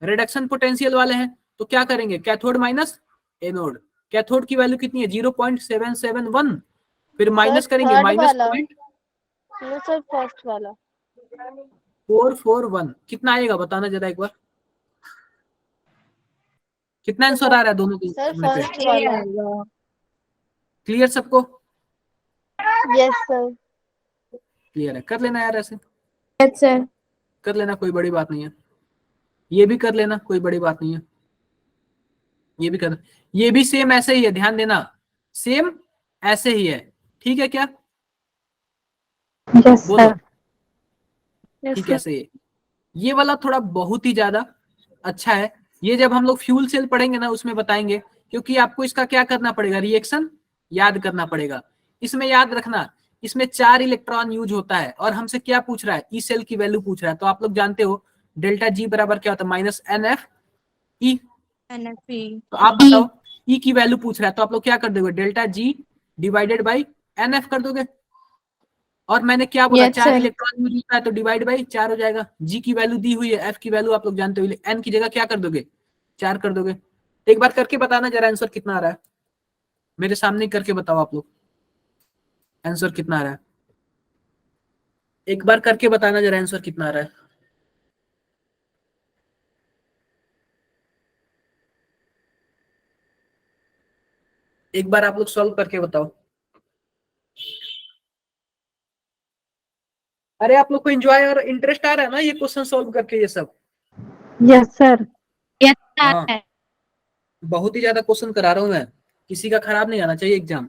रिडक्शन पोटेंशियल वाले हैं। तो क्या करेंगे, कैथोड माइनस एनोड, कैथोड की वैल्यू कितनी है 0.771, फिर माइनस करेंगे थर्ड माइनस वाला। नो सर फर्स्ट वाला। 441, कितना आएगा बताना जरा एक बार, कितना आंसर आ रहा है दोनों के सर करने पे, फर्स्ट वाला। क्लियर सबको, यस सर। क्लियर है, कर लेना यार ऐसे, यस सर। कर लेना, कोई बड़ी बात नहीं है, ये भी कर लेना, कोई बड़ी बात नहीं है, ये भी कर, ये भी सेम ऐसे ही है, ध्यान देना, सेम ऐसे ही है, ठीक है क्या, यस बोलो, सर। ठीक है ऐसे ही। ये वाला थोड़ा बहुत ही ज्यादा अच्छा है, ये जब हम लोग फ्यूल सेल पढ़ेंगे ना उसमें बताएंगे, क्योंकि आपको इसका क्या करना पड़ेगा, रिएक्शन याद करना पड़ेगा। इसमें याद रखना, इसमें 4 इलेक्ट्रॉन यूज होता है, और हमसे क्या पूछ रहा है, ई सेल की वैल्यू पूछ रहा है। तो आप लोग जानते हो डेल्टा जी बराबर क्या होता है, -NF_E। तो आप बताओ ई की वैल्यू पूछ रहा है, तो आप लोग क्या कर दोगे, delta G divided by NF कर दोगे। और मैंने क्या बोला, Yes, 4 sir. इलेक्ट्रॉन यूज होता है, तो डिवाइड बाई 4 हो जाएगा। जी की वैल्यू दी हुई है, एफ की वैल्यू आप लोग जानते हो, एन की जगह क्या कर दोगे, 4 कर दोगे। एक बार करके बताना जरा आंसर कितना आ रहा है, मेरे सामने करके बताओ आप लोग, आंसर कितना आ रहा है, एक बार करके बताना जरा आंसर कितना आ रहा है। एक बार आप लोग सॉल्व करके बताओ। अरे आप लोग को एंजॉय और इंटरेस्ट आ रहा है ना ये क्वेश्चन सॉल्व करके, ये सब, यस सर। हाँ बहुत ही ज्यादा क्वेश्चन करा रहा हूं मैं, किसी का खराब नहीं आना चाहिए एग्जाम।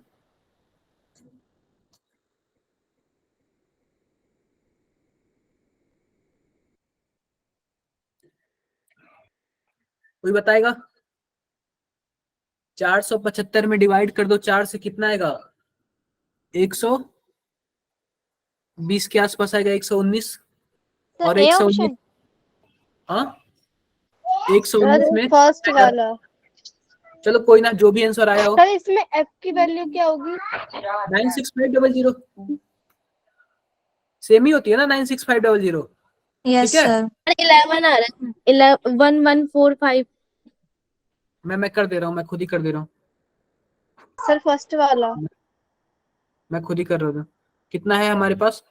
कोई बताएगा, 475 में डिवाइड कर दो 4 से, कितना आएगा, 120 के आसपास आएगा, 119, और ए 119, ऑप्शन। हाँ 119 में फर्स्ट वाला। चलो कोई ना, जो भी आंसर आया हो। सर इसमें एफ की वैल्यू क्या होगी, 96500, सेम ही होती है ना 96500, Yes, ठीक है। sir. 11 आ रहा है, 1145. मैं कर दे रहा हूँ, मैं खुद ही कर दे रहा हूँ, सर फर्स्ट वाला। मैं खुद ही कर रहा हूँ। कितना है हमारे पास,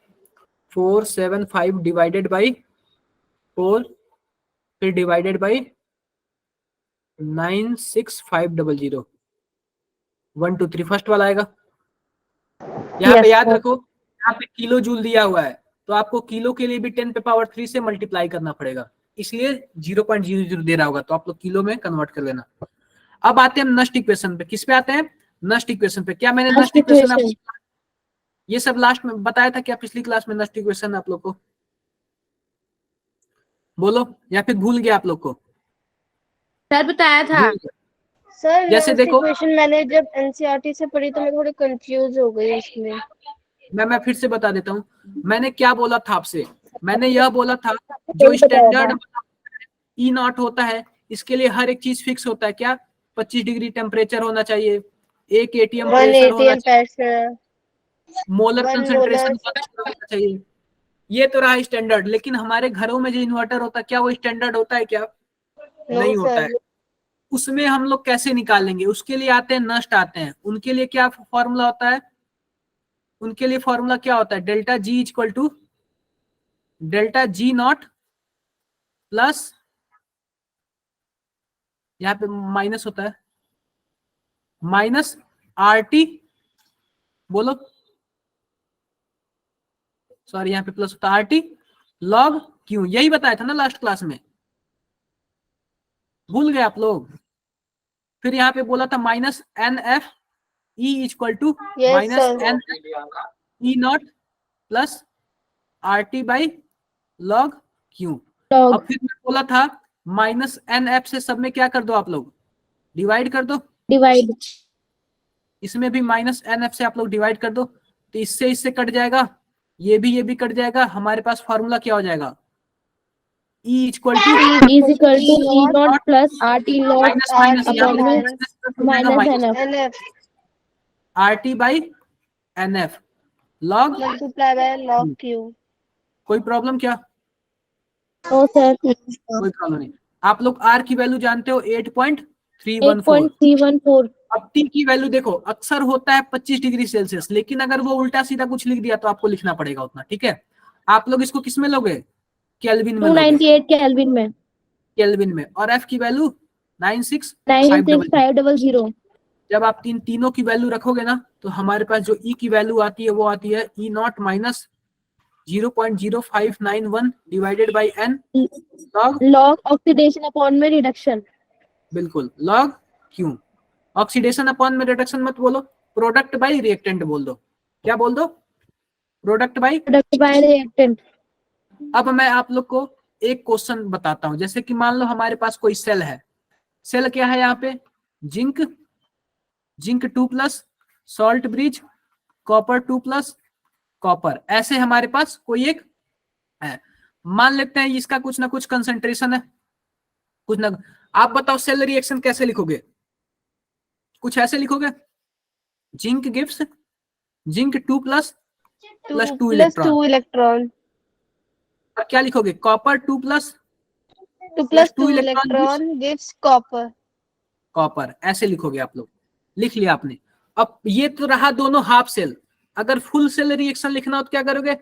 475 डिवाइडेड बाई 4, फिर डिवाइडेड बाई 96500, 1 2 3 फर्स्ट वाला आएगा। यहाँ पे Yes, याद sir. रखो, यहाँ पे किलो जूल दिया हुआ है, तो आपको किलो के लिए भी 10⁻³ से मल्टीप्लाई करना पड़ेगा, इसलिए 0.00 दे रहा होगा, तो आप लोग किलो में कन्वर्ट कर लेना। अब आते हैं हम नष्ट इक्वेशन पे, किस पे आते हैं, नष्ट इक्वेशन पे। क्या मैंने नष्ट इक्वेशन ये सब लास्ट में बताया था क्या, पिछली क्लास में नष्ट इक्वेशन आप लोग को, बोलो, या फिर भूल गया आप लोग को, सर बताया था। भूल गया। सर जैसे देखो, इक्वेशन मैंने जब एनसीईआरटी से पढ़ी तो मैं थोड़ी कंफ्यूज हो गई इसमें। मैं फिर से बता देता हूँ, मैंने क्या बोला था आपसे, मैंने यह बोला था जो स्टैंडर्ड E0 होता है, इसके लिए हर एक चीज फिक्स होता है, क्या 25 डिग्री टेम्परेचर होना चाहिए, 1 ATM प्रेशर होना चाहिए, मोलर कंसंट्रेशन होना चाहिए, ये तो रहा स्टैंडर्ड। लेकिन हमारे घरों में जो इन्वर्टर होता है, क्या वो स्टैंडर्ड होता है क्या, नहीं होता है। उसमें हम लोग कैसे निकालेंगे, उसके लिए आते हैं नष्ट आते हैं। उनके लिए क्या फॉर्मूला होता है, उनके लिए फॉर्मूला क्या होता है, delta G equal to delta G naught plus, यहाँ पे माइनस होता है, माइनस आर टी, बोलो सॉरी यहाँ पे प्लस होता है आर टी लॉग क्यू। यही बताया था ना लास्ट क्लास में, भूल गए आप लोग। फिर यहाँ पे बोला था minus N F E equal to Yes, minus sir. N E naught plus R T by log Q. log अब फिर मैं बोला था माइनस एन एफ से सब में क्या कर दो आप लोग, डिवाइड कर दो। divide इसमें भी माइनस एन एफ से आप लोग डिवाइड कर दो, तो इससे कट जाएगा, ये भी कट जाएगा। हमारे पास फॉर्मूला क्या हो जाएगा, E equal to is equal to E naught plus RT log minus minus upon minus NF NF R T by N F log. multiply by log Q. कोई प्रॉब्लम क्या, no sir कोई problem नहीं। आप लोग are की value जानते हो 8.314। 8.314 अब टी की वैल्यू देखो, अक्सर होता है 25 डिग्री सेल्सियस, लेकिन अगर वो उल्टा सीधा कुछ लिख दिया तो आपको लिखना पड़ेगा उतना, ठीक है। आप लोग इसको किस में लोगे, केल्विन में लोगे, 298 केल्विन में केल्विन में। और एफ की वैल्यू 96500। 96500 जब आप तीनों की वैल्यू रखोगे ना, तो हमारे पास जो ई की वैल्यू आती है वो आती है E naught minus 0.0591 divided by N log oxidation upon में reduction बिल्कुल लॉग क्यू। ऑक्सीडेशन अपॉन में रिडक्शन मत बोलो, प्रोडक्ट बाय रिएक्टेंट बोल दो। क्या बोल दो, product by. product by reactant अब मैं आप लोग को एक क्वेश्चन बताता हूं, जैसे कि मान लो हमारे पास कोई सेल है, सेल क्या है यहाँ पे, zinc 2 plus salt bridge copper 2 plus copper, ऐसे हमारे पास कोई एक है। मान लेते हैं इसका कुछ ना कुछ कंसंट्रेशन है, कुछ ना। आप बताओ सेल रिएक्शन कैसे लिखोगे, कुछ ऐसे लिखोगे, zinc gives zinc 2 plus 2 plus 2 plus 2 electron. electron. और क्या लिखोगे, copper 2 plus 2 plus 2 electron electron gives copper. Copper, ऐसे लिखोगे आप लोग। लिख लिया आपने। अब ये तो रहा दोनों हाफ सेल। अगर फुल सेल रिएक्शन लिखना हो तो क्या करोगे,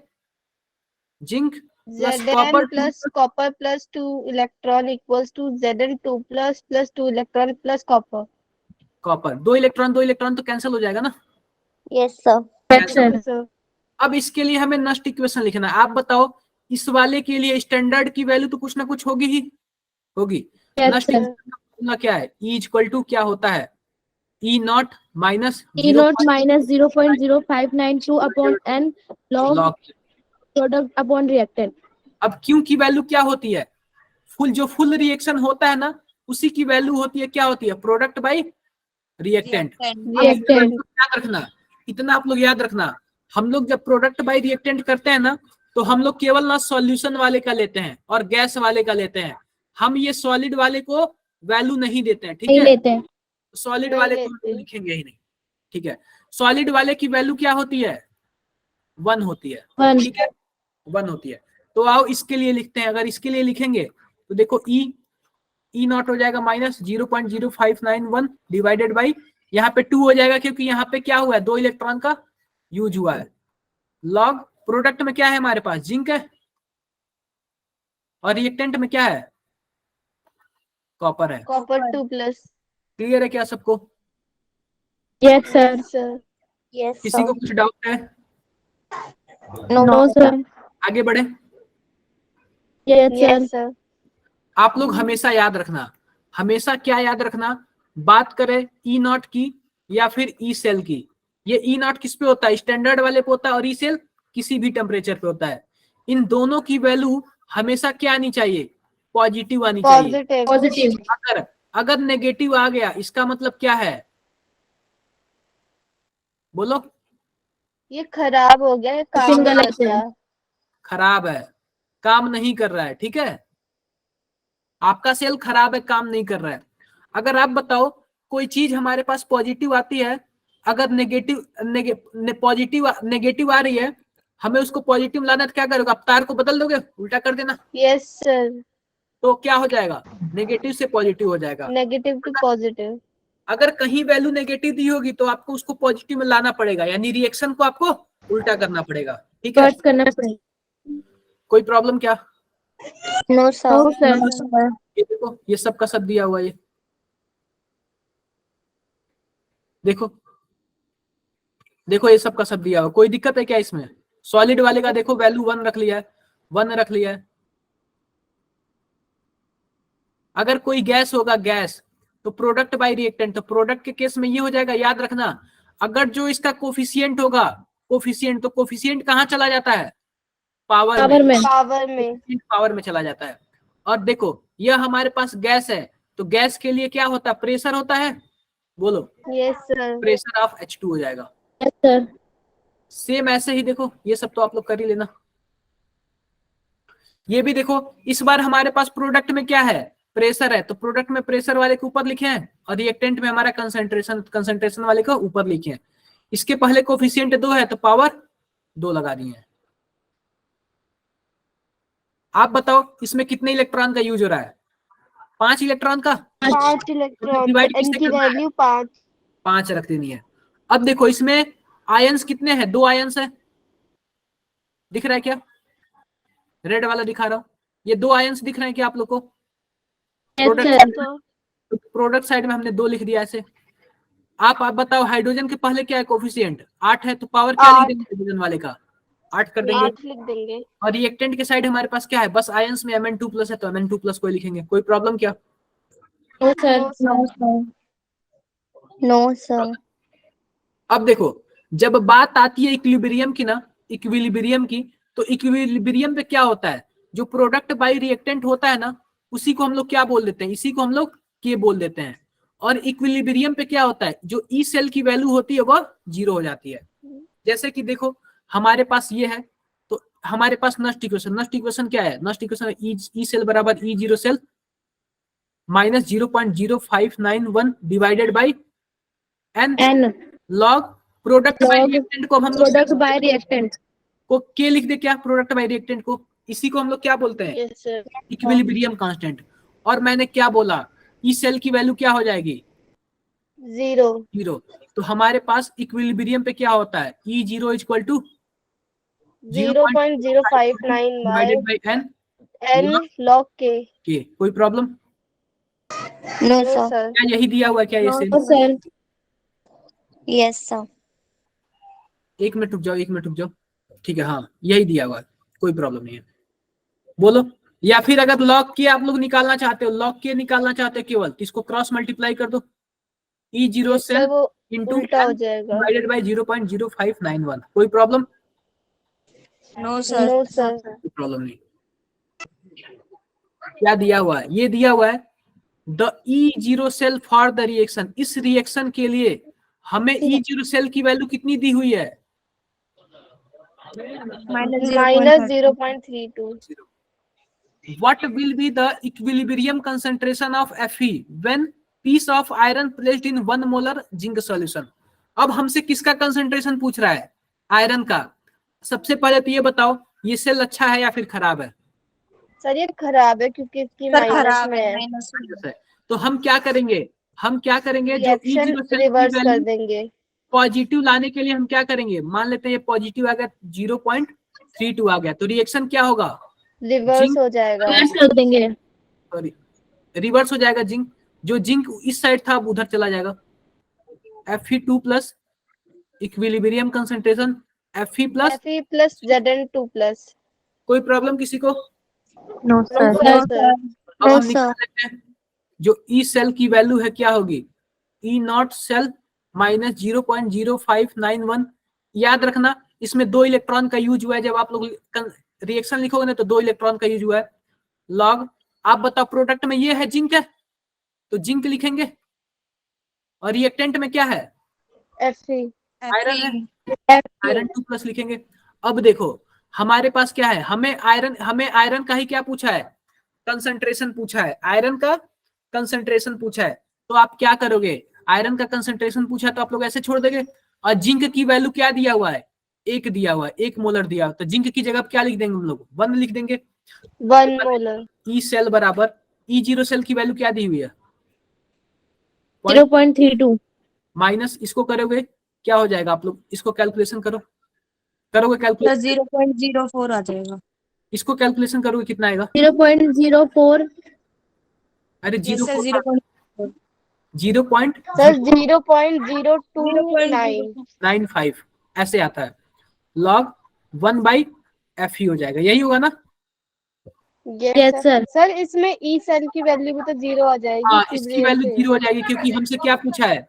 zinc plus Zn copper plus copper plus 2 electron equals to Zn 2 plus 2 electron plus copper. Copper, 2 electron तो कैंसिल हो जाएगा ना। Yes, sir. Cancel। Yes, sir. अब इसके लिए हमें नष्ट इक्वेशन लिखना है। आप बताओ, इस वाले के लिए स्टैंडर्ड की वैल्यू तो कुछ ना कुछ होगी ही होगी। Yes, नष्ट sir. इक्वेशन का फॉर्मूला क्या है, E इक्वल टू क्या होता है, E not minus E naught minus 0.0592 upon N log log. product upon reactant अब क्यू की वैल्यू क्या होती है, जो फुल रिएक्शन होता है ना, उसी की वैल्यू होती है, क्या होती है, प्रोडक्ट बाय रिएक्टेंट। reactant याद रखना, इतना आप लोग याद रखना, हम लोग जब प्रोडक्ट बाय रिएक्टेंट करते हैं ना, तो हम लोग केवल ना सॉल्यूशन वाले का लेते हैं और गैस वाले का लेते हैं। हम ये सॉलिड वाले को वैल्यू नहीं देते हैं, ठीक नहीं है। लेते हैं सॉलिड नहीं वाले को लेते। लिखेंगे ही नहीं, ठीक है। सॉलिड वाले की वैल्यू क्या होती है, 1 होती है, 1 ठीक है, 1 होती है। तो आओ इसके लिए लिखते हैं। अगर इसके लिए लिखेंगे तो देखो ई नॉट हो जाएगा माइनस 0.0591 डिवाइडेड बाई, यहाँ पे 2 हो जाएगा क्योंकि यहाँ पे क्या हुआ है, 2 इलेक्ट्रॉन का यूज हुआ है। लॉग प्रोडक्ट में क्या है हमारे पास, जिंक है, और रिएक्टेंट में क्या है, कॉपर है। Copper 2 plus. क्लियर है क्या सबको, yes sir Sir. Yes, किसी को कुछ डाउट है, no sir आगे बढ़े। yes sir Yes, sir. आप लोग हमेशा याद रखना, हमेशा क्या याद रखना, बात करें ई नॉट की या फिर ई सेल की, ये ई नॉट किस पे होता है, स्टैंडर्ड वाले पे होता है, और ई सेल किसी भी टेम्परेचर पे होता है। इन दोनों की वैल्यू हमेशा क्या आनी चाहिए, पॉजिटिव आनी चाहिए। Positive. positive अगर नेगेटिव आ गया इसका मतलब क्या है, बोलो, ये खराब हो गया है, काम Machine नहीं गलत है। करता। खराब है, काम नहीं कर रहा है, ठीक है, आपका सेल खराब है, काम नहीं कर रहा है। अगर आप बताओ कोई चीज हमारे पास पॉजिटिव आती है, अगर नेगेटिव आ रही है, हमें उसको पॉजिटिव लाना तो क्या करोगे, आप तार को बदल दोगे, उल्टा कर देना। Yes, sir. तो क्या हो जाएगा, नेगेटिव से पॉजिटिव हो जाएगा। Negative to positive. अगर कहीं वैल्यू नेगेटिव दी होगी तो आपको उसको पॉजिटिव में लाना पड़ेगा, यानी रिएक्शन को आपको उल्टा करना पड़ेगा। ठीक है, कट करना पड़ेगा। कोई प्रॉब्लम क्या? No no sir. सर। ये देखो, ये सब का सब दिया हुआ है, ये देखो देखो, ये सब का सब दिया हुआ। कोई दिक्कत है क्या इसमें? सॉलिड वाले का देखो वैल्यू 1 रख लिया है, 1 रख लिया है। अगर कोई गैस होगा, गैस, तो प्रोडक्ट बाय रिएक्टेंट, तो प्रोडक्ट के केस में ये हो जाएगा, याद रखना, अगर जो इसका कोफिशिएंट होगा, कोफिशिएंट, तो कोफिशिएंट कहाँ चला जाता है, पावर में, पावर में चला जाता है। और देखो यह हमारे पास गैस है, तो गैस के लिए क्या होता है, प्रेशर होता है, बोलो, yes sir. Pressure of H2 हो जाएगा। Yes sir. सेम ऐसे ही देखो, ये सब तो आप लोग कर ही लेना। ये भी देखो, इस बार हमारे पास प्रोडक्ट में क्या है, प्रेशर है, तो प्रोडक्ट में प्रेशर वाले के ऊपर लिखे हैं, और रिएक्टेंट में हमारा कंसंट्रेशन वाले को ऊपर लिखे हैं। इसके पहले कोफिशिएंट 2 है, तो पावर 2 लगा दिए हैं। आप बताओ इसमें कितने इलेक्ट्रॉन का यूज हो रहा है? 5 इलेक्ट्रॉन का, 5 इलेक्ट्रॉन, डिवाइड n किससे की करना है? वैल्यू 5। 5 रख देनी है। अब देखो इसमें आयंस कितने हैं, 2 आयंस है, दिख रहा है क्या? रेड वाला दिखा रहा हूं, ये 2 आयंस दिख रहे हैं क्या आप लोग को? प्रोडक्ट साइड में हमने 2 लिख दिया ऐसे। आप बताओ हाइड्रोजन के पहले क्या है, कोफिशिएंट 8 है, तो पावर क्या लिख देंगे हाइड्रोजन वाले का, 8 कर देंगे। 8 लिख देंगे। और रिएक्टेंट के साइड हमारे पास क्या है, बस आयंस में Mn2+ है, तो Mn2+ को ही लिखेंगे। कोई प्रॉब्लम क्या? No sir. No sir. अब देखो, जब बात आती है इक्विलिब्रियम की ना, इक्विलिब्रियम की, तो इक्विलिब्रियम पे क्या होता है, जो प्रोडक्ट बाय रिएक्टेंट होता है ना, उसी को हम लोग क्या बोल देते हैं, इसी को हम लोग के बोल देते हैं। और इक्विलिब्रियम पे क्या होता है, जो ई सेल की वैल्यू होती है वह 0 हो जाती है। जैसे कि देखो हमारे पास ये है, तो हमारे पास नष्ट इक्वेशन क्या है, नष्ट इक्वेशन ई सेल बराबर E0 cell minus 0.0591 divided by n log product by reactant को हम प्रोडक्ट बाय रिएक्टेंट को के लिख दे, क्या प्रोडक्ट बाय रिएक्टेंट को, इसी को हम लोग क्या बोलते हैं, यस सर। Equilibrium constant. और मैंने क्या बोला, ई सेल की वैल्यू क्या हो जाएगी, 0। तो हमारे पास इक्विलिब्रियम पे क्या होता है, E0 equal to 0.059 divided by n log k। K. कोई problem? No no sir. Sir. क्या यही दिया हुआ है क्या ये सेल? सर। Yes sir. एक मिनट रुक जाओ, ठीक है, हाँ यही दिया हुआ है, कोई प्रॉब्लम नहीं है, बोलो। या फिर अगर लॉग के आप लोग निकालना चाहते हो, लॉग के निकालना चाहते हो केवल, तो इसको क्रॉस मल्टीप्लाई कर दो, E0 सर सेल वो इंटू उल्टा हो जाएगा। Divided by 0.0591। कोई problem? No sir. No sir. कोई प्रॉब्लम नहीं। क्या दिया हुआ है, ये दिया हुआ है the E0 cell for the reaction, इस रिएक्शन के लिए हमें E0 सेल की वैल्यू कितनी दी हुई है, minus 0.32। What will be the equilibrium concentration of Fe when piece of iron placed in 1 molar zinc solution? अब हमसे किसका कंसंट्रेशन पूछ रहा है, आयरन का। सबसे पहले तो ये बताओ, ये सेल अच्छा है या फिर खराब है? सर ये खराब है क्योंकि इसकी माइनस में है। तो हम क्या करेंगे, जो रिएक्शन E0 सेल रिवर्स की कर वैल्यू देंगे। पॉजिटिव लाने के लिए हम क्या करेंगे, मान लेते हैं ये पॉजिटिव आ गया, 0.32 आ गया, तो रिएक्शन क्या होगा, रिवर्स हो जाएगा। कर देंगे। सॉरी रिवर्स हो जाएगा, जिंक, जो जिंक इस साइड था अब उधर चला जाएगा, Fe2 plus equilibrium concentration Fe plus Fe plus Zn2 plus. कोई प्रॉब्लम किसी को? No sir. अब हम निकाल लेते हैं, जो ई सेल की वैल्यू है क्या होगी, ई नॉट सेल माइनस 0.0591। याद रखना इसमें 2 इलेक्ट्रॉन का यूज हुआ है, जब आप लोग रिएक्शन लिखोगे ना तो 2 इलेक्ट्रॉन का यूज हुआ है। लॉग, आप बताओ प्रोडक्ट में ये है जिंक है, तो जिंक लिखेंगे, और रिएक्टेंट में क्या है, Fe। आयरन है, आयरन 2+ लिखेंगे। अब देखो हमारे पास क्या है, हमें आयरन का ही क्या पूछा है, कंसंट्रेशन पूछा है, आयरन का कंसंट्रेशन पूछा है। तो आप क्या करोगे, आयरन का कंसंट्रेशन पूछा तो आप लोग ऐसे छोड़ देंगे। और जिंक की वैल्यू क्या दिया हुआ है, 1 दिया हुआ है, 1 मोलर दिया हुआ, तो जिंक की जगह क्या लिख देंगे हम लोग, 1 लिख देंगे। 1 molar. ई सेल बराबर ई जीरो सेल की वैल्यू क्या दी हुई है 0.32. माइनस इसको करोगे क्या हो जाएगा, आप लोग इसको कैलकुलेशन करोगे कैलकुलेशन 0.04 आ जाएगा। इसको कैलकुलेशन करोगे कितना आएगा, 0.04. अरे Yes, sir, 0.04. 'Sir, 0.029. 0.95 ऐसे आता है, log 1/f ही हो जाएगा, यही होगा ना। Yes, Yes, sir. sir. Sir इसमें ई सेल की वैल्यू भी तो 0 आ जाएगी हाँ, इसी इसकी वजह वैल्यू से। 0 हो जाएगी क्योंकि हमसे क्या पूछा है,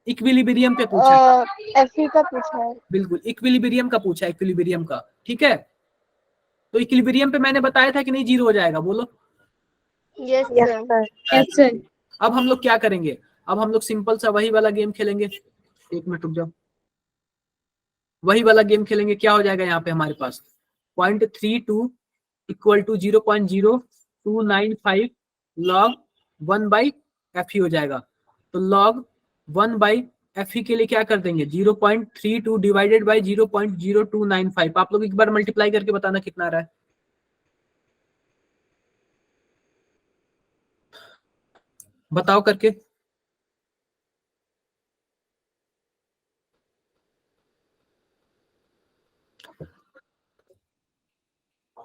इक्विलिब्रियम पे पूछा है। एफई का पूछा है। बिल्कुल इक्विलिब्रियम का पूछा है, इक्विलिब्रियम का, ठीक है। तो इक्विलिब्रियम पे मैंने बताया था कि नहीं 0 हो जाएगा, बोलो। Yes sir. Yes, sir. अब हम लोग क्या करेंगे, अब हम लोग सिंपल सा वही वाला गेम खेलेंगे, एक मिनट रुक जाओ, वही वाला गेम खेलेंगे। क्या हो जाएगा यहाँ पे हमारे पास 0.32 इक्वल टू 0.0295 log 1/f ही हो जाएगा। तो log 1/f ही के लिए क्या कर देंगे 0.32 डिवाइडेड बाई 0.0295। आप लोग एक बार मल्टीप्लाई करके बताना कितना आ रहा है, बताओ करके।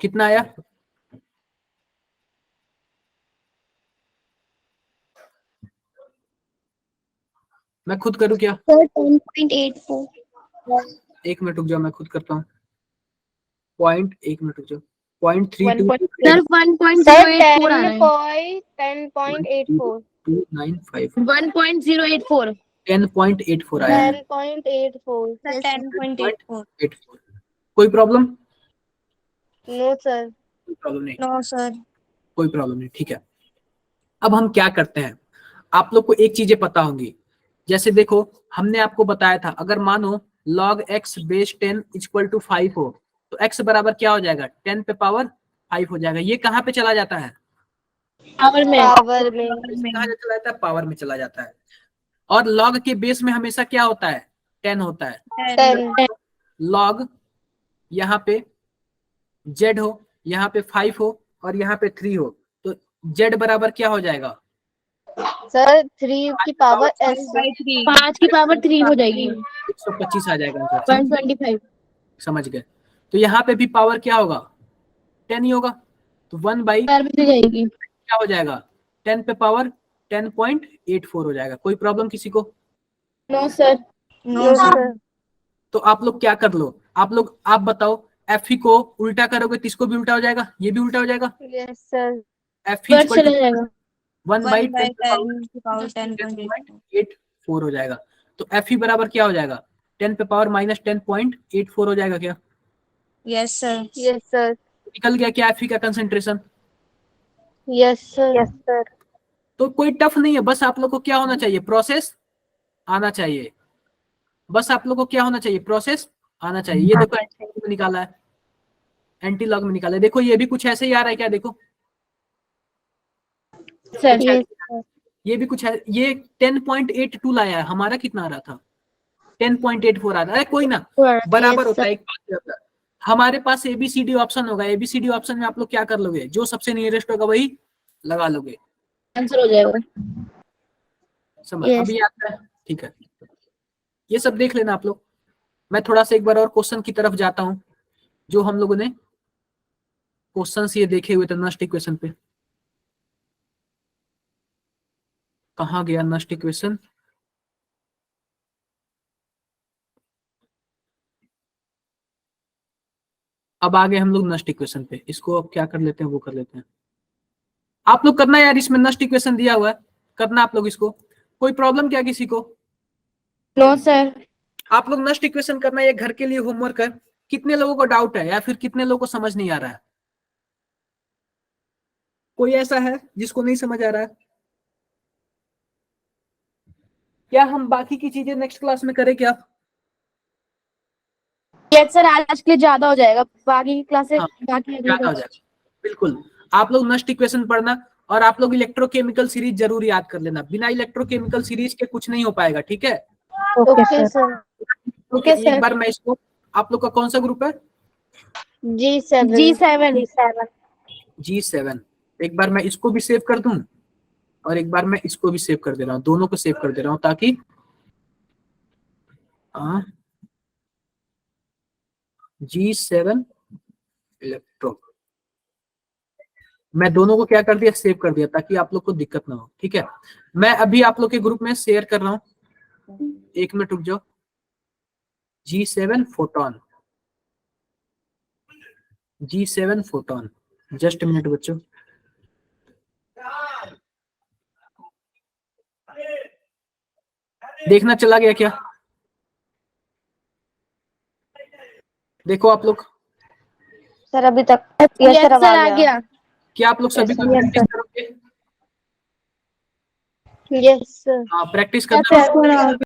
कितना आया, मैं खुद करूँ क्या, सर 10.84. एक मिनट रुक जाओ, मैं खुद करता हूँ। एक मिनट रुक जाओ, 0.32 Sir, सर 1.084 आ रहा है. 10.84. 295 1.084. 10.84 आया है, 10.84. Sir, 10.84. 84। कोई प्रॉब्लम, नो सर। कोई प्रॉब्लम नहीं, No, sir. कोई प्रॉब्लम नहीं, ठीक है। अब हम क्या करते हैं, आप लोग को एक चीजें पता होंगी, जैसे देखो हमने आपको बताया था अगर मानो log x base 10 equal to 5 हो तो x बराबर क्या हो जाएगा 10 पे पावर 5 हो जाएगा। ये कहाँ पे चला जाता है, Power में. पावर में। कहाँ चला जाता है, पावर में चला जाता है। और log के बेस में हमेशा क्या होता है 10 होता है। 10. log यहाँ पे z हो, यहाँ पे 5 हो और यहाँ पे 3 हो तो z बराबर क्या हो जाएगा, सर 3 की पावर s. 5 की पावर 3 हो जाएगी. 125 आ जाएगा आंसर, 125. समझ गए। तो यहाँ पे भी पावर क्या होगा 10 ही होगा, तो 1/, 4 भी जाएगी. क्या हो जाएगा 10 पे पावर 10.84 हो जाएगा। कोई प्रॉब्लम किसी को, No, sir. No sir. तो आप लोग क्या कर लो, आप बताओ एफ ही को उल्टा करोगे तो इसको भी उल्टा हो जाएगा, ये भी उल्टा हो जाएगा। Yes sir. एफ ही पर चला जाएगा. 1/10.84 हो जाएगा। तो एफ ही बराबर क्या हो जाएगा 10 पे पावर माइनस 10.84 हो जाएगा क्या, Yes, sir. Yes sir. निकल गया क्या एफ ही का concentration. Yes sir. Yes sir. तो कोई टफ नहीं है, बस आप लोग को क्या होना चाहिए प्रोसेस आना चाहिए, बस आप लोग को क्या होना चाहिए प्रोसेस आना चाहिए। ये देखो एंटी लॉग में निकाला है, एंटी लॉग में निकाला है, देखो ये भी कुछ ऐसे ही आ रहा है क्या, देखो Sir. ये भी कुछ है, ये 10.82 लाया है, हमारा कितना आ रहा था 10.84 आ रहा है। कोई ना बराबर होता है, एक बात होता है। हमारे पास एबीसीडी ऑप्शन होगा, एबीसीडी ऑप्शन में आप लोग क्या कर लोगे, जो सबसे नियरेस्ट होगा वही लगा लोगे, आंसर हो जाएगा. समझ Yes. अभी आता है, ठीक है। ये सब देख लेना आप लोग। मैं थोड़ा सा एक बार और क्वेश्चन की तरफ जाता हूं, जो हम लोगों ने क्वेश्चन ये देखे हुए थे नष्ट इक्वेशन पे। कहाँ गया नष्ट इक्वेशन, अब आगे हम लोग नष्ट इक्वेशन पे, इसको अब क्या कर लेते हैं वो कर लेते हैं। आप लोग करना यार, इसमें नष्ट इक्वेशन दिया हुआ है, करना आप लोग इसको। कोई प्रॉब्लम क्या किसी को, No, sir. आप लोग नष्ट इक्वेशन करना, ये घर के लिए होमवर्क है। कितने लोगों को डाउट है या फिर कितने लोगों को समझ नहीं आ रहा है, कोई ऐसा है जिसको नहीं समझ आ रहा है, क्या हम बाकी की चीजें नेक्स्ट क्लास में करें क्या। Yes, sir. आज के लिए ज्यादा हो जाएगा, बाकी क्लासेस हाँ, बाकी ज्यादा हो जाएगा, बिल्कुल। आप लोग नष्ट इक्वेशन पढ़ना और आप लोग इलेक्ट्रोकेमिकल सीरीज जरूर याद कर लेना, बिना इलेक्ट्रोकेमिकल सीरीज के कुछ नहीं हो पाएगा, ठीक है। Okay sir. ओके एक सर. बार मैं इसको, आप लोग का कौन सा ग्रुप है, G7. G7. G7। एक बार मैं इसको भी सेव कर दूं और एक बार मैं इसको भी सेव कर दे रहा हूँ, दोनों को सेव कर दे रहा हूँ ताकि G7 इलेक्ट्रॉन, मैं दोनों को क्या कर दिया, सेव कर दिया ताकि आप लोग को दिक्कत ना हो। ठीक है, मैं अभी आप लोग के ग्रुप में शेयर कर रहा हूं, 1 मिनट रुक जाओ। G7 photon, G7 photon, just minute बच्चों। देखना चला गया क्या? देखो आप लोग, सर अभी तक यस सर अब सर आ गया। क्या आप लोग सभी Yes, प्रैक्टिस करोगे? यस सर हाँ प्रैक्टिस यस करना। सर